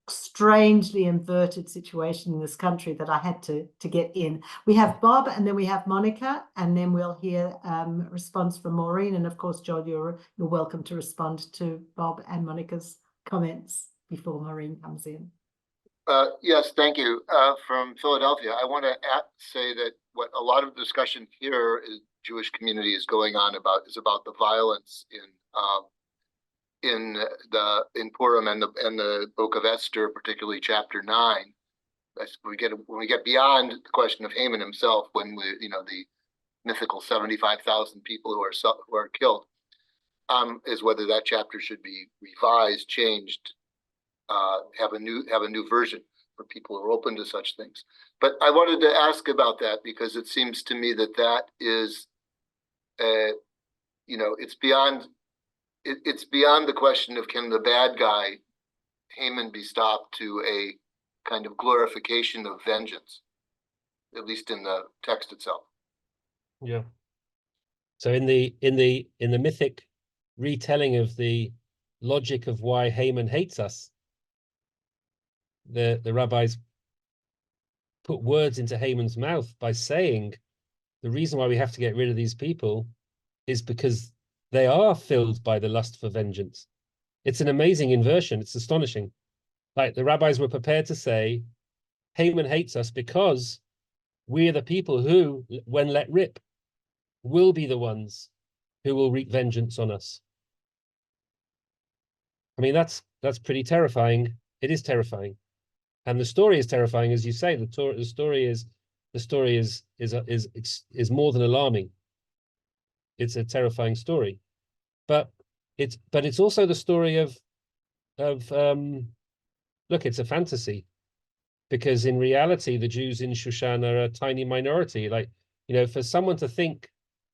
strangely inverted situation in this country that I had to get in. We have Bob, and then we have Monica, and then we'll hear a response from Maureen, and of course, Joel, you're welcome to respond to Bob and Monica's comments before Maureen comes in. Yes, thank you. From Philadelphia, I want to say that what a lot of discussion here is Jewish community is going on about the violence in Purim and the Book of Esther, particularly chapter 9. When we get beyond the question of Haman himself, when the mythical 75,000 people who are killed, is whether that chapter should be revised, changed, have a new version for people who are open to such things. But I wanted to ask about that because it seems to me that is, it's beyond the question of can the bad guy, Haman, be stopped to a kind of glorification of vengeance, at least in the text itself. Yeah. So in the mythic retelling of the logic of why Haman hates us, the rabbis put words into Haman's mouth by saying the reason why we have to get rid of these people is because they are filled by the lust for vengeance. It's an amazing inversion. It's astonishing. Like the rabbis were prepared to say, Haman hates us because we are the people who, when let rip, will be the ones who will wreak vengeance on us. I mean, that's pretty terrifying. It is terrifying. And the story is terrifying, as you say. The story is more than alarming. It's a terrifying story, but it's also the story of look, it's a fantasy, because in reality the Jews in Shushan are a tiny minority. Like, for someone to think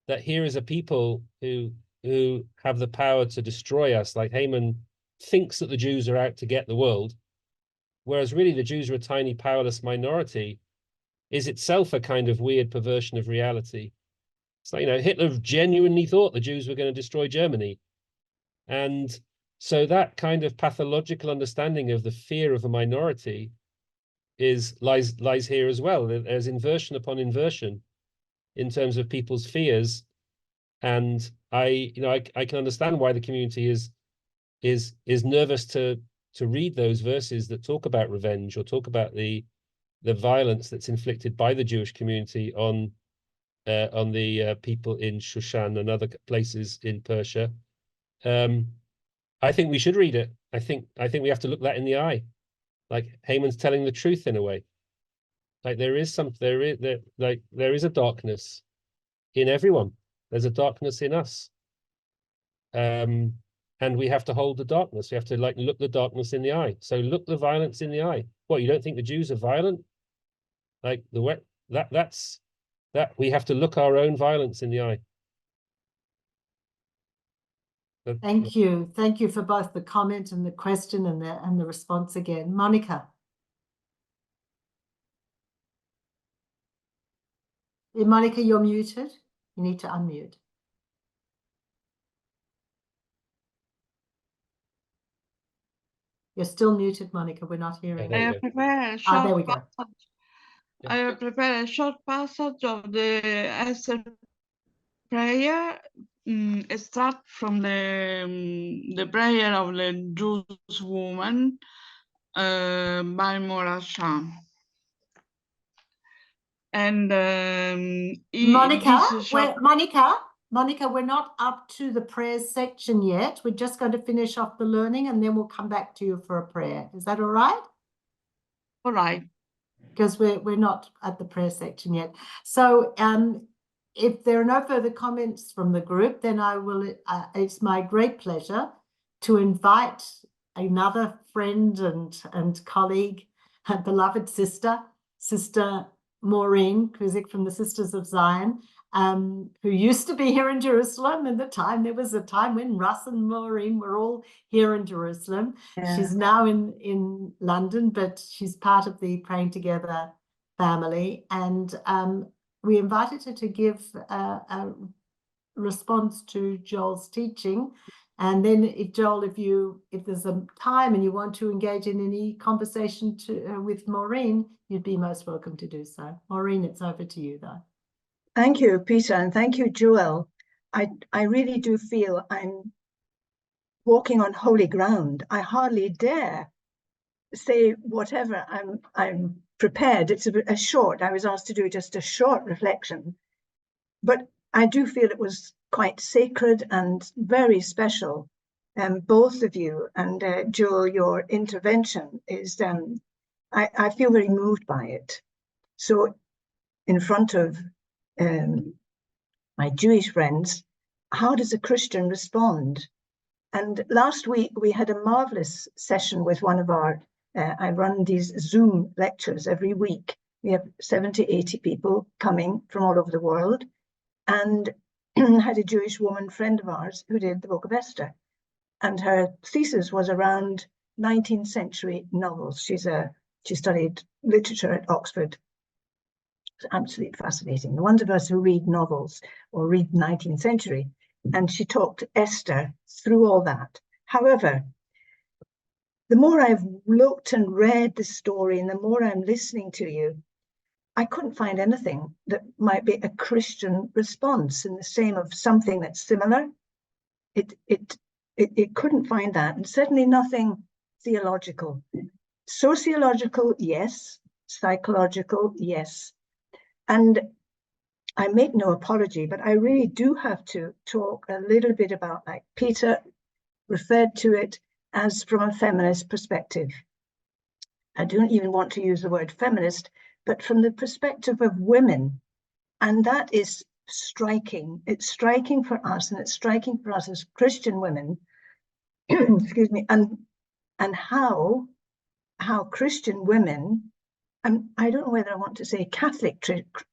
that here is a people who who have the power to destroy us, like Haman thinks that the Jews are out to get the world, whereas really the Jews are a tiny, powerless minority, is itself a kind of weird perversion of reality. It's like, Hitler genuinely thought the Jews were going to destroy Germany. And so that kind of pathological understanding of the fear of a minority lies here as well. There's inversion upon inversion in terms of people's fears. And I can understand why the community is nervous to read those verses that talk about revenge or talk about the violence that's inflicted by the Jewish community on the people in Shushan and other places in Persia. I think we should read it. I think we have to look that in the eye. Like Haman's telling the truth in a way. Like there is a darkness in everyone. There's a darkness in us. And we have to hold the darkness. We have to look the darkness in the eye. So look the violence in the eye. What, you don't think the Jews are violent? Like that's we have to look our own violence in the eye. Thank you. Thank you for both the comment and the question and the response again. Monica. Monica, you're muted. You need to unmute. You're still muted, Monica. We're not hearing Yeah, you. I prepare a short There we go. passage. I prepare a short passage of the Esther prayer. It starts from the prayer of the Jewish woman by Morasham. And Monica, we're not up to the prayers section yet. We're just going to finish off the learning and then we'll come back to you for a prayer. Is that all right? All right. Because we're not at the prayer section yet. So if there are no further comments from the group, then I will. It's my great pleasure to invite another friend and colleague, beloved Sister Maureen Kuzik from the Sisters of Zion, who used to be here in Jerusalem. There was a time when Russ and Maureen were all here in Jerusalem. Yeah. She's now in London, but she's part of the Praying Together family. And we invited her to give a response to Joel's teaching. And then if there's a time and you want to engage in any conversation with Maureen, you'd be most welcome to do so. Maureen, it's over to you though. Thank you, Peter, and thank you, Joel. I really do feel I'm walking on holy ground. I hardly dare say whatever. I'm prepared. It's a short. I was asked to do just a short reflection, but I do feel it was quite sacred and very special. Both of you and Joel, your intervention is. I feel very moved by it. So, in front of my Jewish friends, how does a Christian respond? And last week we had a marvelous session with one of our, I run these Zoom lectures every week. We have 70, 80 people coming from all over the world, and had a Jewish woman friend of ours who did the Book of Esther. And her thesis was around 19th century novels. She studied literature at Oxford. It's absolutely fascinating. The ones of us who read novels or read 19th century, and she talked Esther through all that. However, the more I've looked and read the story and the more I'm listening to you, I couldn't find anything that might be a Christian response in the same of something that's similar. It couldn't find that, and certainly nothing theological. Sociological, yes. Psychological, yes. And I make no apology, but I really do have to talk a little bit about, like Peter referred to it, as from a feminist perspective. I don't even want to use the word feminist, but from the perspective of women. And that is striking. It's striking for us, and it's striking for us as Christian women, excuse me, and how Christian women, and I don't know whether I want to say Catholic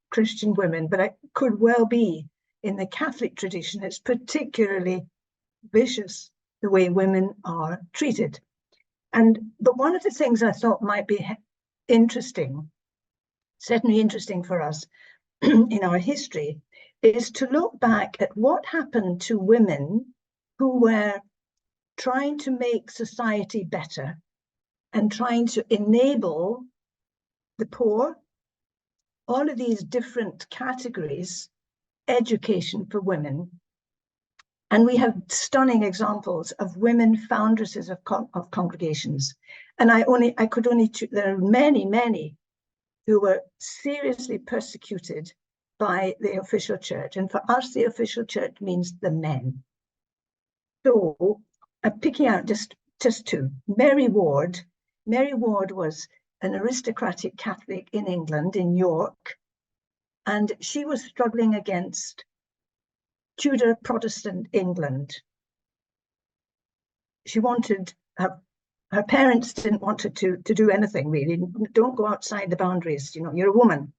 Christian women, but it could well be in the Catholic tradition, it's particularly vicious the way women are treated. But one of the things I thought might be interesting, certainly interesting for us in our history, is to look back at what happened to women who were trying to make society better and trying to enable the poor, all of these different categories, education for women. And we have stunning examples of women foundresses of congregations. And there are many who were seriously persecuted by the official church. And for us, the official church means the men. So I'm picking out just two. Mary Ward. Mary Ward was an aristocratic Catholic in England, in York, and she was struggling against Tudor Protestant England. She wanted, her parents didn't want her to do anything really. Don't go outside the boundaries, you know, you're a woman.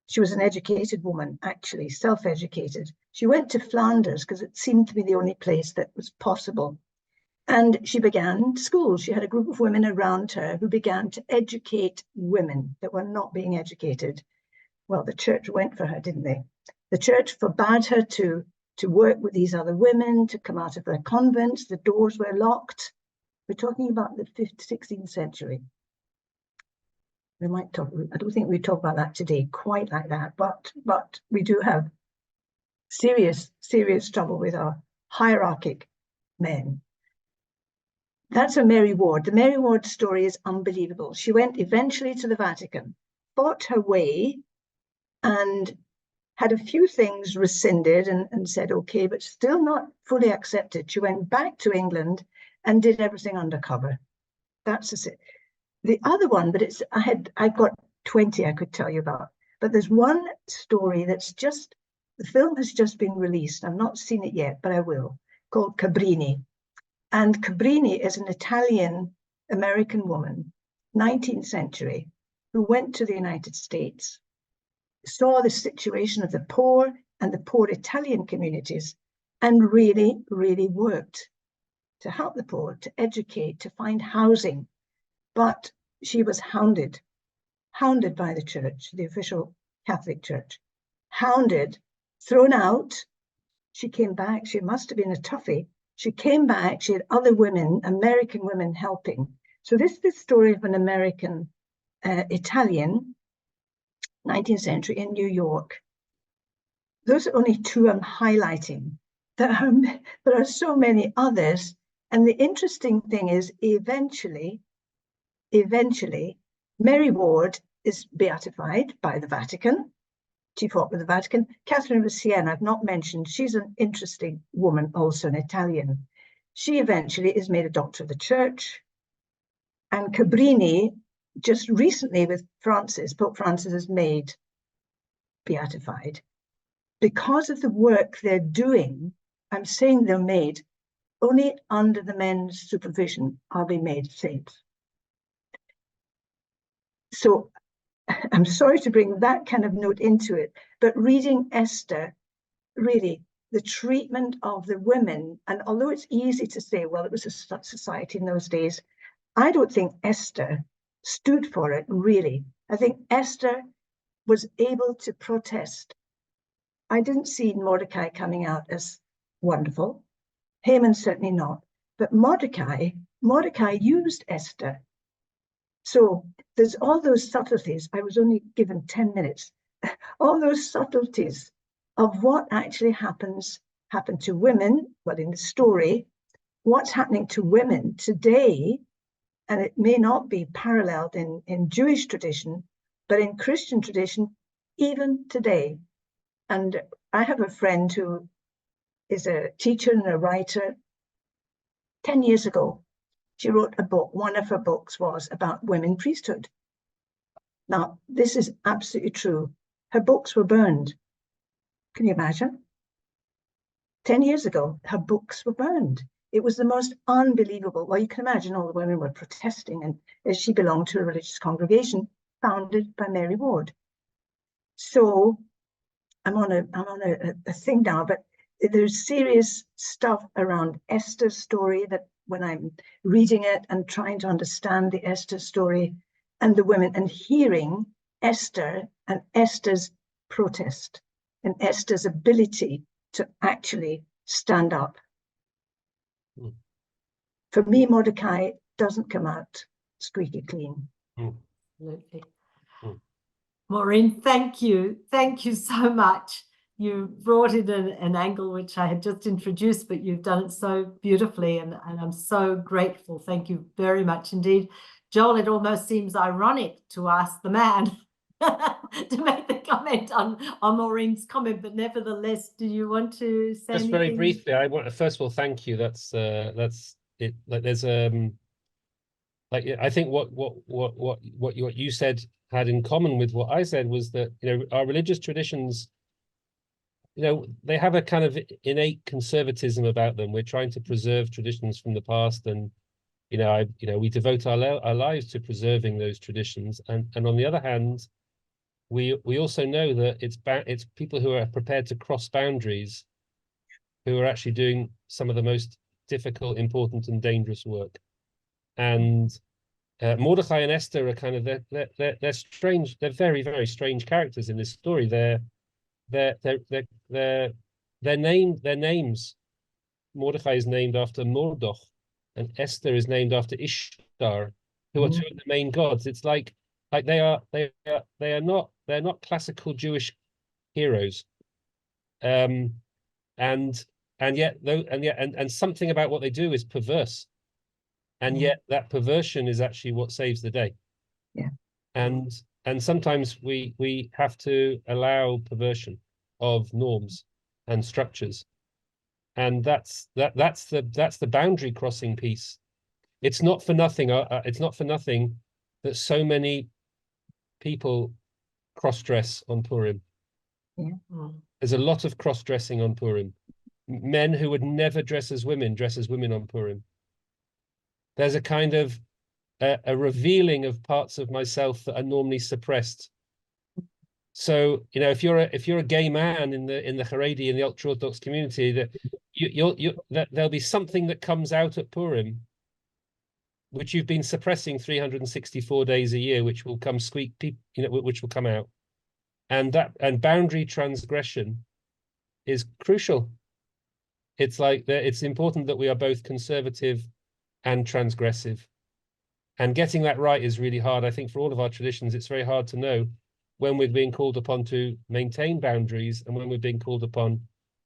She was an educated woman, actually, self-educated. She went to Flanders because it seemed to be the only place that was possible. And she began school. She had a group of women around her who began to educate women that were not being educated. Well, the church went for her, didn't they? The church forbade her to work with these other women, to come out of their convents. The doors were locked. We're talking about the 16th century. We might talk, I don't think we talk about that today quite like that, but we do have serious trouble with our hierarchic men. That's a Mary Ward. The Mary Ward story is unbelievable. She went eventually to the Vatican, fought her way, and had a few things rescinded and said, okay, but still not fully accepted. She went back to England and did everything undercover. That's it. The other one, but I've got 20 I could tell you about, but there's one story that's the film has just been released. I've not seen it yet, but I will, called Cabrini. And Cabrini is an Italian-American woman, 19th century, who went to the United States, saw the situation of the poor and the poor Italian communities, and really worked to help the poor, to educate, to find housing. But she was hounded by the church, the official Catholic Church, hounded, thrown out. She came back. She must have been a toughie. She came back. She had other women, American women, helping. So this is the story of an American Italian, 19th century in New York. Those are only two I'm highlighting. There are so many others. And the interesting thing is, eventually, Mary Ward is beatified by the Vatican. She fought with the Vatican. Catherine of Siena, I've not mentioned, she's an interesting woman, also an Italian. She eventually is made a doctor of the church. And Cabrini, just recently with Francis, Pope Francis is made beatified. Because of the work they're doing, I'm saying they're made, only under the men's supervision are they made saints. So I'm sorry to bring that kind of note into it, but reading Esther, really, the treatment of the women, and although it's easy to say, well, it was a society in those days, I don't think Esther stood for it, really. I think Esther was able to protest. I didn't see Mordecai coming out as wonderful. Haman certainly not. But Mordecai used Esther. So there's all those subtleties. I was only given 10 minutes. All those subtleties of what actually happened to women, well, in the story, what's happening to women today, and it may not be paralleled in Jewish tradition, but in Christian tradition, even today. And I have a friend who is a teacher and a writer. 10 years ago, she wrote a book. One of her books was about women priesthood. Now, this is absolutely true. Her books were burned. Can you imagine? 10 years ago, her books were burned. It was the most unbelievable. Well, you can imagine all the women were protesting, and she belonged to a religious congregation founded by Mary Ward. So I'm on a thing now, but there's serious stuff around Esther's story that when I'm reading it and trying to understand the Esther story and the women and hearing Esther and Esther's protest and Esther's ability to actually stand up. Mm. For me, Mordecai doesn't come out squeaky clean. Mm. Absolutely. Mm. Maureen, thank you. Thank you so much. You brought in an angle which I had just introduced, but you've done it so beautifully, and I'm so grateful. Thank you very much indeed. Joel, it almost seems ironic to ask the man to make the comment on Maureen's comment, but nevertheless, do you want to say Just anything? very briefly, I want to first of all thank you. That's it. Like there's like I think what you said had in common with what I said was that, you know, our religious traditions, you know, they have a kind of innate conservatism about them. We're trying to preserve traditions from the past, and you know, we devote our lives to preserving those traditions. And on the other hand, we also know that it's people who are prepared to cross boundaries who are actually doing some of the most difficult, important, and dangerous work. And Mordecai and Esther are kind of they're strange. They're very, very strange characters in this story. Their names. Mordecai is named after Mordech, and Esther is named after Ishtar, who are two of the main gods. It's like they're not classical Jewish heroes, and yet something about what they do is perverse, and yet that perversion is actually what saves the day. Yeah. And sometimes we have to allow perversion of norms and structures, and that's the boundary crossing piece. It's not for nothing. It's not for nothing that so many people cross-dress on Purim. Yeah. There's a lot of cross-dressing on Purim. Men who would never dress as women dress as women on Purim. There's a kind of a revealing of parts of myself that are normally suppressed. So, you know, if you're a gay man in the Haredi, in the ultra-Orthodox community, that there'll be something that comes out at Purim, which you've been suppressing 364 days a year, which will come which will come out, and boundary transgression is crucial. It's like it's important that we are both conservative and transgressive, and getting that right is really hard. I think for all of our traditions, it's very hard to know when we're being called upon to maintain boundaries and when we're being called upon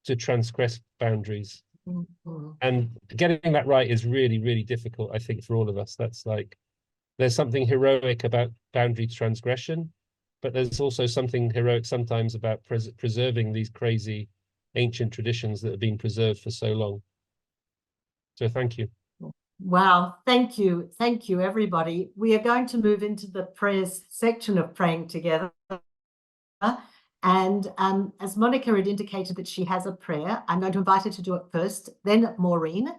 to transgress boundaries. Mm-hmm. And getting that right is really, really difficult, I think, for all of us. That's like, there's something heroic about boundary transgression, but there's also something heroic sometimes about preserving these crazy ancient traditions that have been preserved for so long. So thank you. Wow, thank you. Thank you, everybody. We are going to move into the prayers section of Praying Together. And as Monica had indicated that she has a prayer, I'm going to invite her to do it first, then Maureen.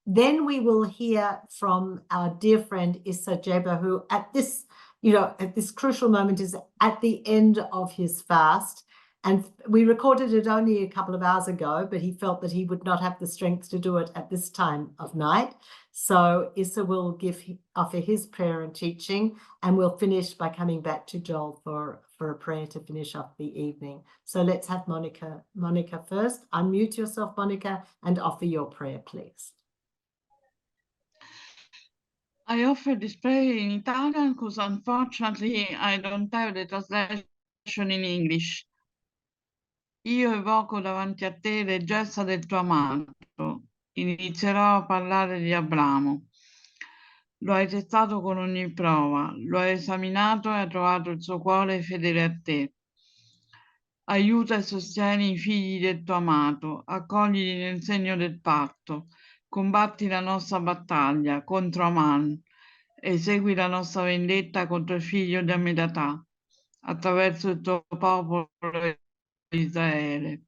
Then we will hear from our dear friend Issa Jeba, who at this crucial moment is at the end of his fast. And we recorded it only a couple of hours ago, but he felt that he would not have the strength to do it at this time of night. So Issa will offer his prayer and teaching, and we'll finish by coming back to Joel for a prayer to finish off the evening. So let's have Monica first. Unmute yourself, Monica, and offer your prayer, please. I offer this prayer in Italian because unfortunately I don't have the translation in English. Io evoco davanti a te le gesta del tuo amato. Inizierò a parlare di Abramo. Lo hai testato con ogni prova, lo hai esaminato e hai trovato il suo cuore fedele a te. Aiuta e sostieni i figli del tuo amato, accoglili nel segno del patto, combatti la nostra battaglia contro Aman, esegui la nostra vendetta contro il figlio di Amidatà, attraverso il tuo popolo Israele.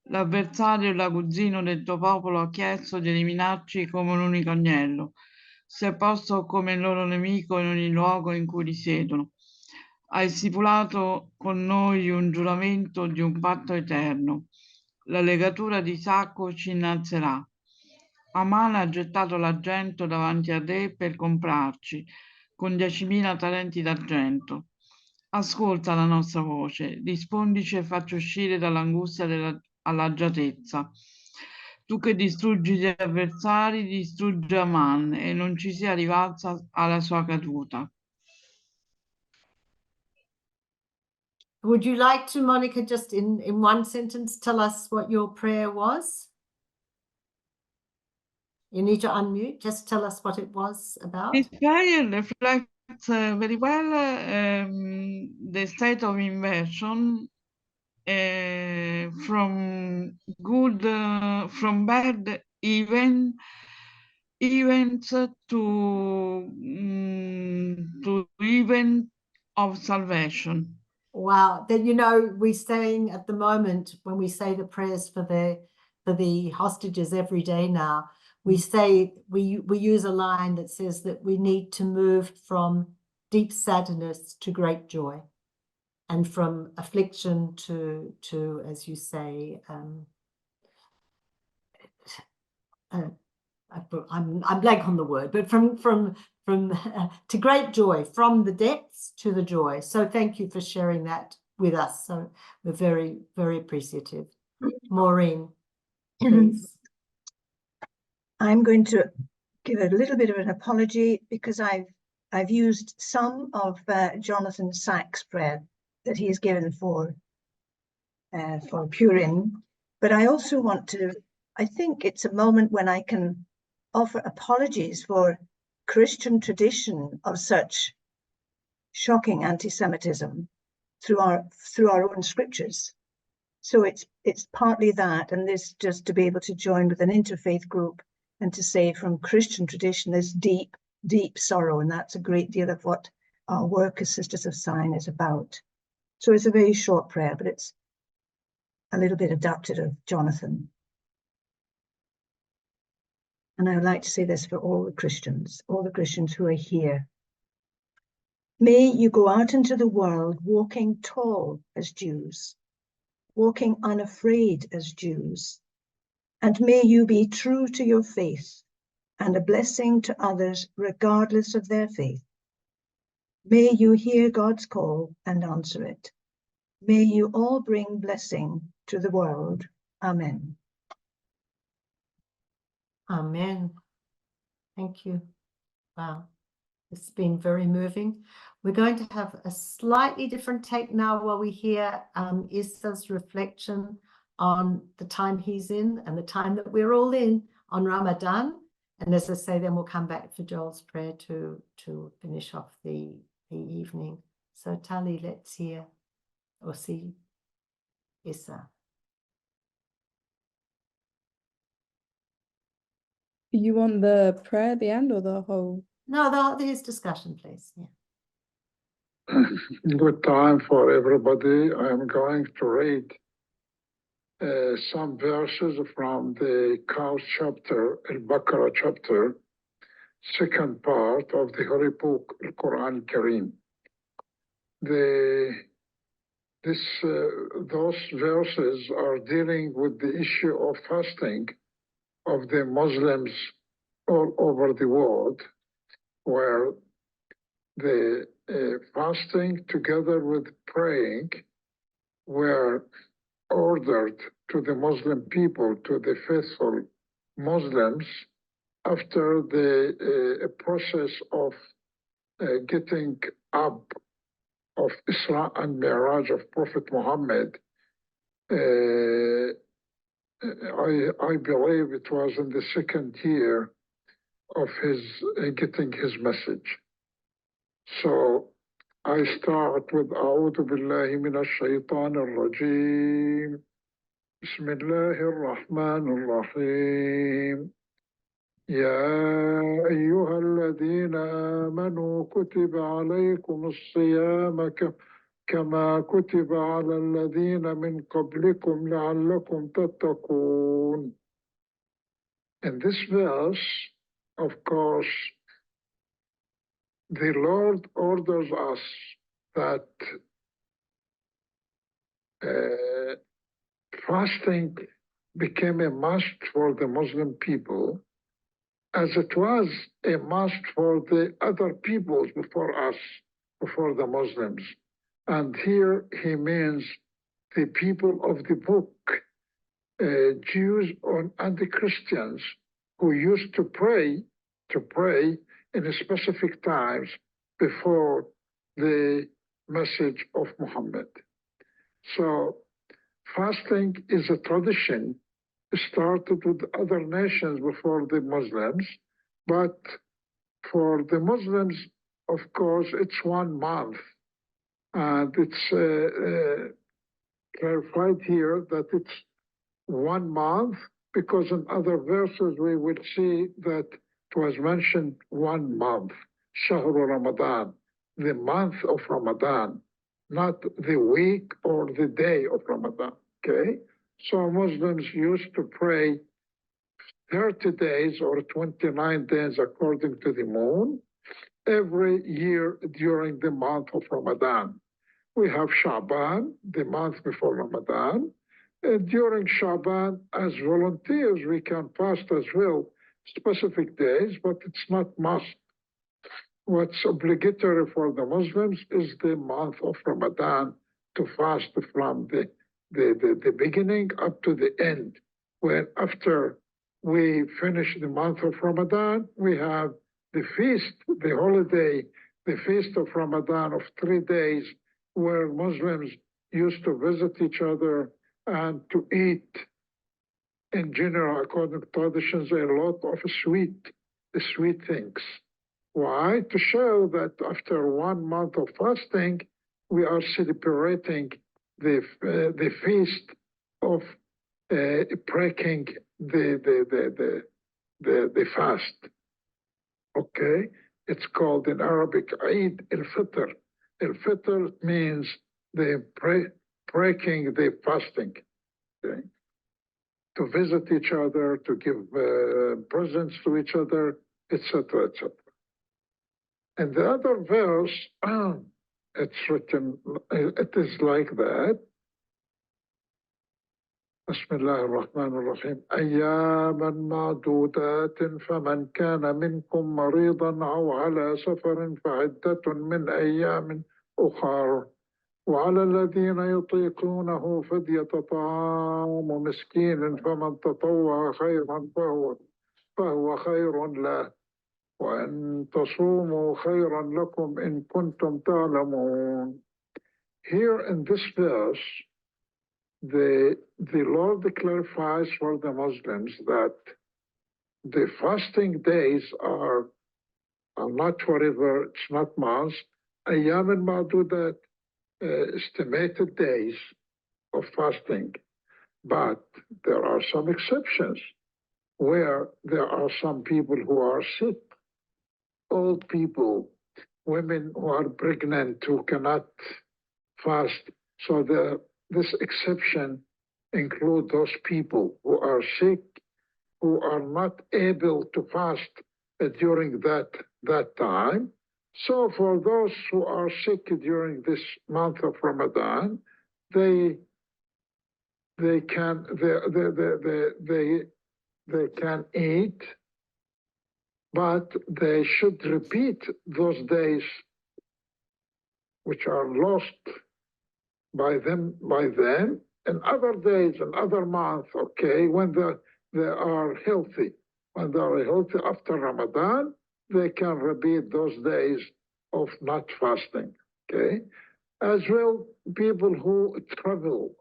L'avversario e l'aguzzino del tuo popolo ha chiesto di eliminarci come un unico agnello. Si è posto come il loro nemico in ogni luogo in cui risiedono. hai stipulato con noi un giuramento di un patto eterno. La legatura di Isacco ci innalzerà. Aman ha gettato l'argento davanti a te per comprarci con 10.000 talenti d'argento. Ascolta la nostra voce, rispondici e facci uscire dall'angustia all'agiatezza. Tu che distruggi gli avversari, distruggi Aman e non ci sia rivalsa alla sua caduta. Would you like to, Monica, just in one sentence, tell us what your prayer was? You need to unmute. Just tell us what it was about. This prayer reflects very well the state of inversion from good, from bad events to event of salvation. Wow, that we're saying at the moment when we say the prayers for the hostages every day now, we say we use a line that says that we need to move from deep sadness to great joy, and from affliction to as you say, I'm blank on the word, but from to great joy, from the depths to the joy. So thank you for sharing that with us. So we're very, very appreciative. Maureen, please. I'm going to give a little bit of an apology because I've used some of Jonathan Sacks' prayer that he has given for Purim, but I also want to, I think it's a moment when I can offer apologies for Christian tradition of such shocking anti-Semitism through our own scriptures. So it's partly that, and this just to be able to join with an interfaith group and to say from Christian tradition there's deep, deep sorrow, and that's a great deal of what our work as Sisters of Sign is about. So it's a very short prayer, but it's a little bit adapted of Jonathan. And I would like to say this for all the Christians who are here. May you go out into the world walking tall as Jews, walking unafraid as Jews, and may you be true to your faith and a blessing to others regardless of their faith. May you hear God's call and answer it. May you all bring blessing to the world. Amen. Amen. Thank you. Wow, it's been very moving. We're going to have a slightly different take now while we hear Isa's reflection on the time he's in and the time that we're all in on Ramadan. And as I say, then we'll come back for Joel's prayer to finish off the evening. So Tali, let's hear or see Isa. You want the prayer at the end or the whole? No, his discussion, please. Yeah. Good time for everybody. I'm going to read some verses from the Kal chapter, Al-Baqarah chapter, second part of the Holy Book, Al-Quran Kareem. Those verses are dealing with the issue of fasting of the Muslims all over the world, where the fasting together with praying were ordered to the Muslim people, to the faithful Muslims, after the process of getting up of Isra and Mi'raj of Prophet Muhammad. I believe it was in the second year of his getting his message. So I start with A'udhu Billahi Minash Shaitanir Rajim. Bismillahir Rahmanir Rahim. يا أيها الذين آمنوا كتب عليكم الصيام كما كتب على الذين من قبلكم لعلكم تتقون. In this verse, of course, the Lord orders us that fasting became a must for the Muslim people, as it was a must for the other peoples before us, before the Muslims. And here he means the people of the book, Jews and the Christians, who used to pray in specific times before the message of Muhammad. So fasting is a tradition. It started with other nations before the Muslims, but for the Muslims, of course, it's 1 month. And it's clarified here that it's 1 month, because in other verses we will see that it was mentioned 1 month, Shahru Ramadan, the month of Ramadan, not the week or the day of Ramadan, okay? So Muslims used to pray 30 days or 29 days according to the moon every year during the month of Ramadan. We have Shaban, the month before Ramadan. During Shaban, as volunteers, we can fast as well, specific days, but it's not must. What's obligatory for the Muslims is the month of Ramadan, to fast from the beginning up to the end. When after we finish the month of Ramadan, we have the feast, the holiday, the feast of Ramadan of 3 days, where Muslims used to visit each other and to eat, in general, according to traditions, a lot of sweet things. Why? To show that after 1 month of fasting, we are celebrating the feast of breaking the fast. Okay, it's called in Arabic Eid al-Fitr. Al-Fitr means the breaking the fasting. Okay? To visit each other, to give presents to each other, etc., etc. And the other verse, it's written, it is like that. بسم الله الرحمن الرحيم أياما معدودات فمن كان منكم مريضا أو على سفر فعدة من أيام أخر وعلى الذين يطيقونه فدية طعام مسكين فمن تطوع خيرا فهو خير له وأن تصوموا خيرا لكم إن كنتم تعلمون. Here in this verse, the Lord clarifies for the Muslims that the fasting days are not forever, it's not months. Ayyam al-Ma'dudat, estimated days of fasting. But there are some exceptions where there are some people who are sick, old people, women who are pregnant who cannot fast. So this exception includes those people who are sick, who are not able to fast during that time. So for those who are sick during this month of Ramadan, they can eat, but they should repeat those days which are lost by them and other days and other months, okay, when they are healthy. When they are healthy after Ramadan, they can repeat those days of not fasting, okay? As well, people who travel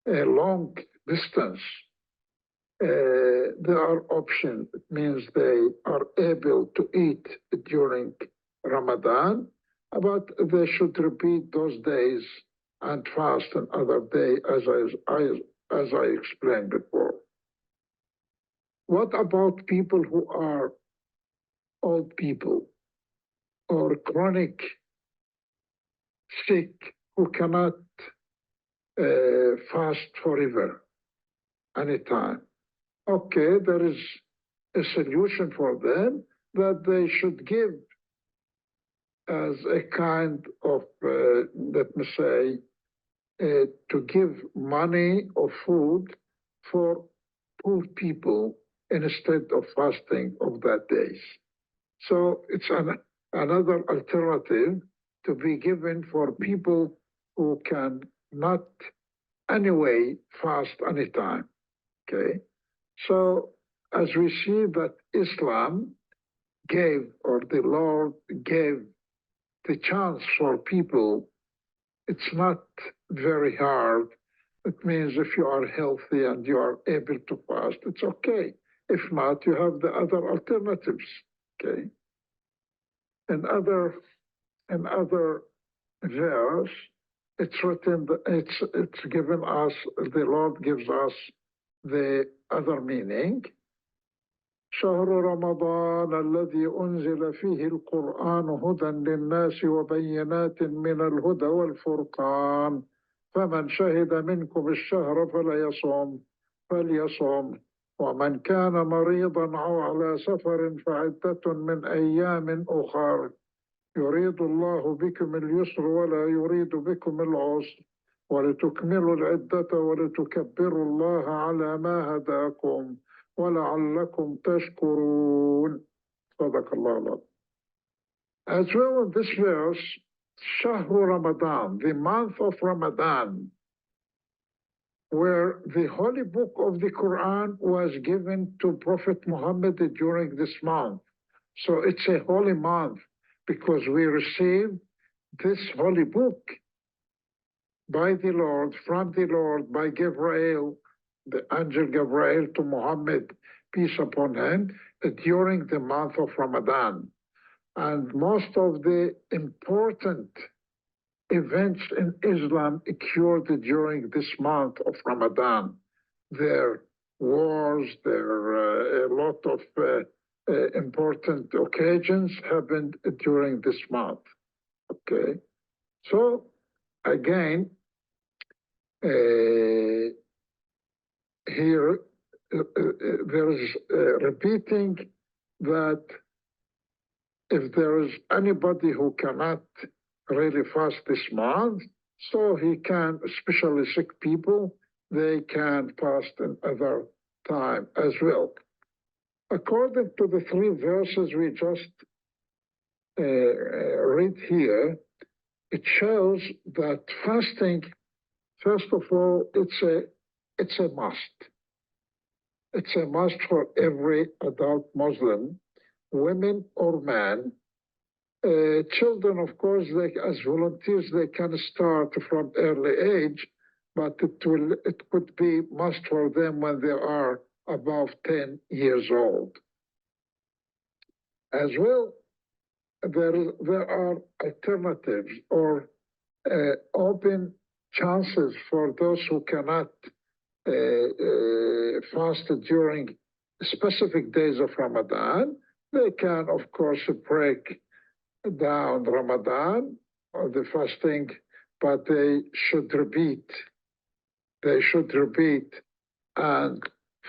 a long distance, there are options. It means they are able to eat during Ramadan, but they should repeat those days and fast another day, as I explained before. What about people who are old people or chronic sick who cannot fast forever, anytime? Okay, there is a solution for them, that they should give as a kind of, let me say, to give money or food for poor people instead of fasting of that days. So it's another alternative to be given for people who can not anyway fast anytime. Okay, so as we see that Islam gave, or the Lord gave, the chance for people, it's not very hard. It means if you are healthy and you are able to fast, it's okay. If not, you have the other alternatives. Okay. In other verse, it's written that it's given us, the Lord gives us the other meaning. شهر رمضان الذي أنزل فيه القرآن هدى للناس وبينات من الهدى والفرقان فمن شهد منكم الشهر فليصم ومن كان مريضا أو على سفر فعدة من أيام أخر يريد الله بكم اليسر ولا يريد بكم العسر ولتكملوا العدة ولتكبروا الله على ما هداكم ولعلكم تشكرون. صدق الله العظيم. As well in this verse, شهر Ramadan, the month of Ramadan, where the holy book of the Quran was given to Prophet Muhammad during this month. So it's a holy month because we received this holy book by the Lord, from the Lord, by Gabriel, the angel Gabriel to Muhammad, peace upon him, during the month of Ramadan. And most of the important events in Islam occurred during this month of Ramadan. There wars, there a lot of important occasions happened during this month. Okay, so again, here there is repeating that if there is anybody who cannot really fast this month, so he can, especially sick people, they can fast another time as well. According to the three verses we just read here, it shows that fasting, first of all, it's a must. It's a must for every adult Muslim, women or man. Children, of course, as volunteers, they can start from early age, but it could be must for them when they are above 10 years old. As well, there are alternatives or open chances for those who cannot fast during specific days of Ramadan. They can, of course, break down Ramadan or the fasting, but they should repeat. They should repeat and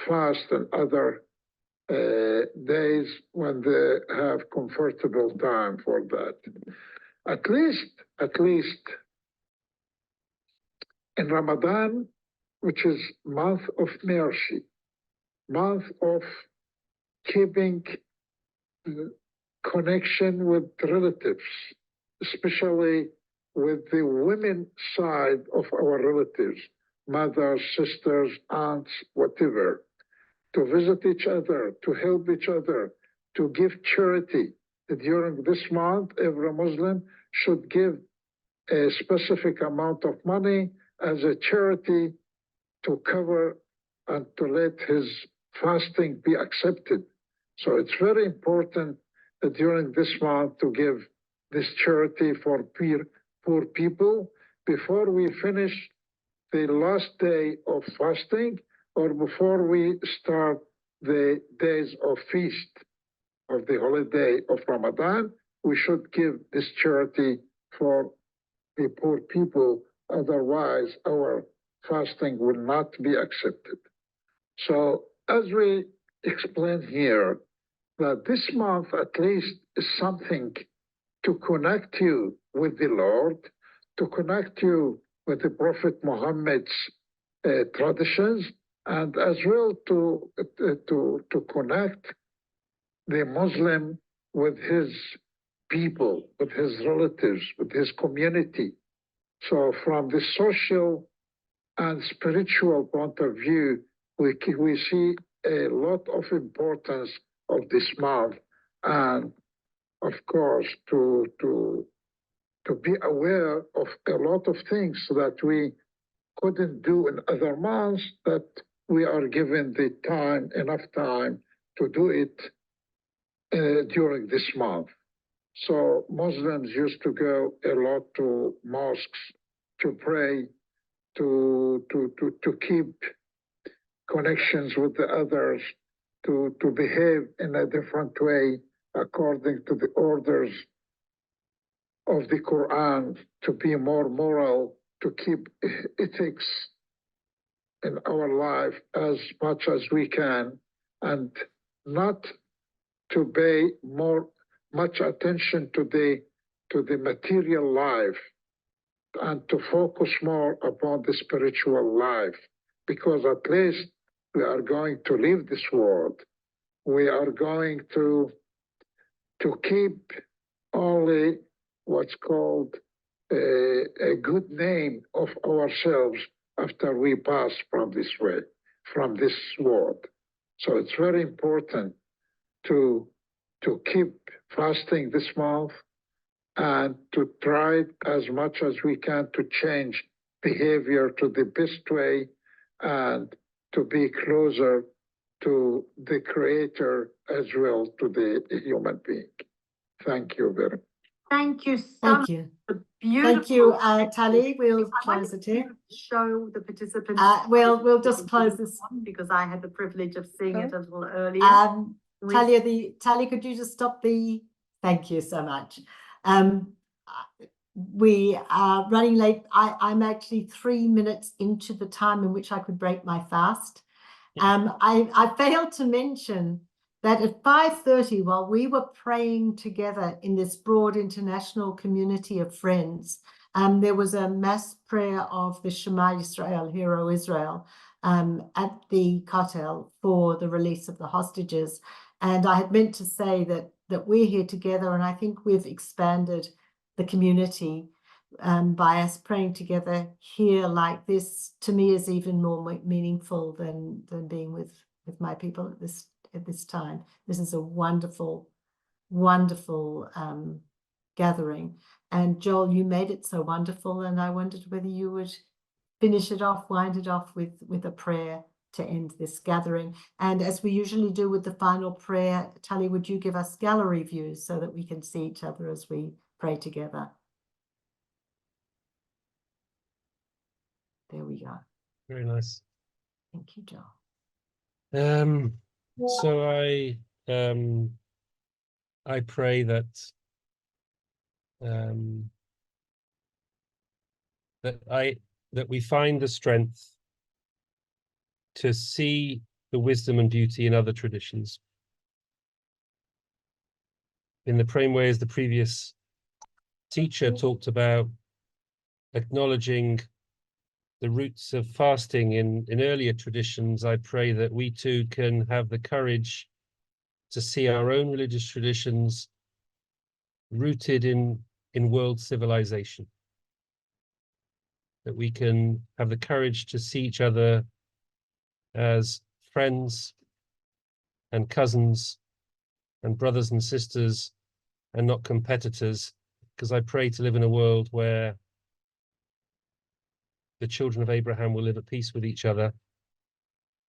fast on other days when they have comfortable time for that. At least in Ramadan, which is month of mercy, month of keeping connection with relatives, especially with the women side of our relatives, mothers, sisters, aunts, whatever, to visit each other, to help each other, to give charity. During this month, every Muslim should give a specific amount of money as a charity to cover and to let his fasting be accepted. So it's very important that during this month to give this charity for poor people before we finish the last day of fasting or before we start the days of feast of the holiday of Ramadan. We should give this charity for the poor people. Otherwise, our fasting will not be accepted. So as we explain here, that this month at least is something to connect you with the Lord, to connect you with the Prophet Muhammad's traditions, and as well to connect the Muslim with his people, with his relatives, with his community. So from the social and spiritual point of view, we see a lot of importance of this month, and of course to be aware of a lot of things that we couldn't do in other months, that we are given the time, enough time to do it during this month. So Muslims used to go a lot to mosques to pray, to keep connections with the others, to behave in a different way according to the orders of the Quran, to be more moral, to keep ethics in our life as much as we can, and not to pay much attention to the material life, and to focus more upon the spiritual life, because at least we are going to leave this world. We are going to keep only what's called a good name of ourselves after we pass from this world. So it's very important to keep fasting this month, and to try as much as we can to change behavior to the best way, and to be closer to the Creator as well, to the human being. Thank you very much. Thank you so Thank much. you. Beautiful. Thank you, Tali. We'll close it here. Show the participants. We'll just close this because I had the privilege of seeing it a little earlier. Tali, could you just stop the? Thank you so much. We are running late. I'm actually 3 minutes into the time in which I could break my fast. I failed to mention that at 5:30, while we were praying together in this broad international community of friends, there was a mass prayer of the Shema Yisrael, Hero Israel, at the Kotel for the release of the hostages. And I had meant to say that we're here together, and I think we've expanded the community by us praying together here like this. To me, is even more meaningful than being with my people at this time. This is a wonderful, wonderful gathering. And Joel, you made it so wonderful, and I wondered whether you would finish it off, wind it off with a prayer to end this gathering. And as we usually do with the final prayer, Tali, would you give us gallery views so that we can see each other as we pray together? There we go. Very nice. Thank you, Joel. So I pray that that we find the strength to see the wisdom and beauty in other traditions, in the same way as the previous teacher talked about acknowledging the roots of fasting in earlier traditions. I pray that we too can have the courage to see our own religious traditions rooted in world civilization, that we can have the courage to see each other as friends and cousins and brothers and sisters, and not competitors, because I pray to live in a world where the children of Abraham will live at peace with each other,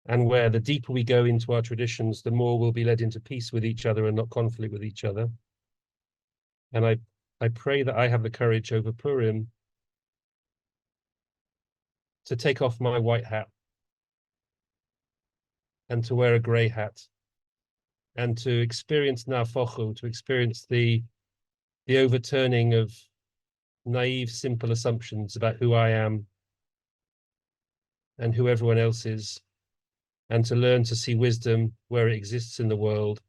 and where the deeper we go into our traditions, the more we'll be led into peace with each other and not conflict with each other. And I pray that I have the courage over Purim to take off my white hat and to wear a grey hat, and to experience nafochu, to experience the overturning of naive, simple assumptions about who I am and who everyone else is, and to learn to see wisdom where it exists in the world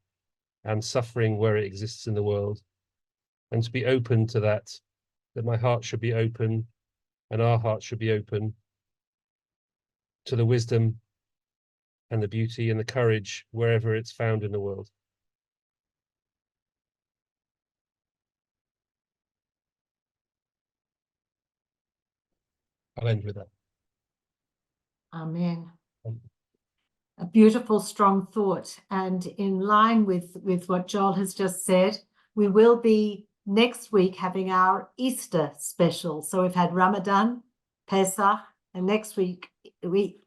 and suffering where it exists in the world, and to be open to that my heart should be open and our heart should be open to the wisdom and the beauty and the courage wherever it's found in the world. I'll end with that. Amen. A beautiful, strong thought. And in line with what Joel has just said, we will be next week having our Easter special. So we've had Ramadan, Pesach, and next week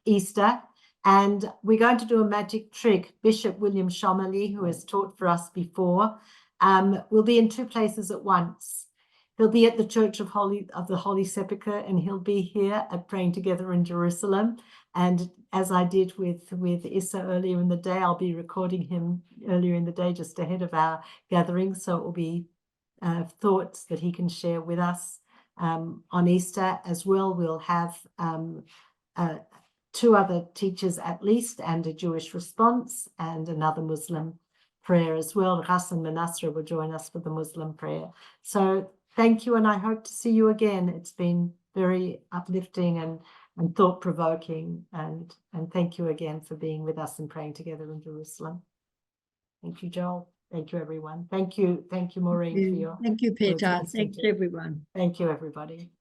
Easter. And we're going to do a magic trick. Bishop William Shomali, who has taught for us before, will be in two places at once. He'll be at the Church of the Holy Sepulchre, and he'll be here at Praying Together in Jerusalem. And as I did with Issa earlier in the day, I'll be recording him earlier in the day just ahead of our gathering. So it will be thoughts that he can share with us on Easter as well. We'll have two other teachers at least, and a Jewish response and another Muslim prayer as well. Hassan Manasra will join us for the Muslim prayer. So thank you, and I hope to see you again. It's been very uplifting and thought-provoking, and thank you again for being with us and praying together in Jerusalem. Thank you, Joel. Thank you, everyone. Thank you, Maureen, for your Thank you, words of Peta. wisdom Thanks, too. everyone. Thank you, everybody.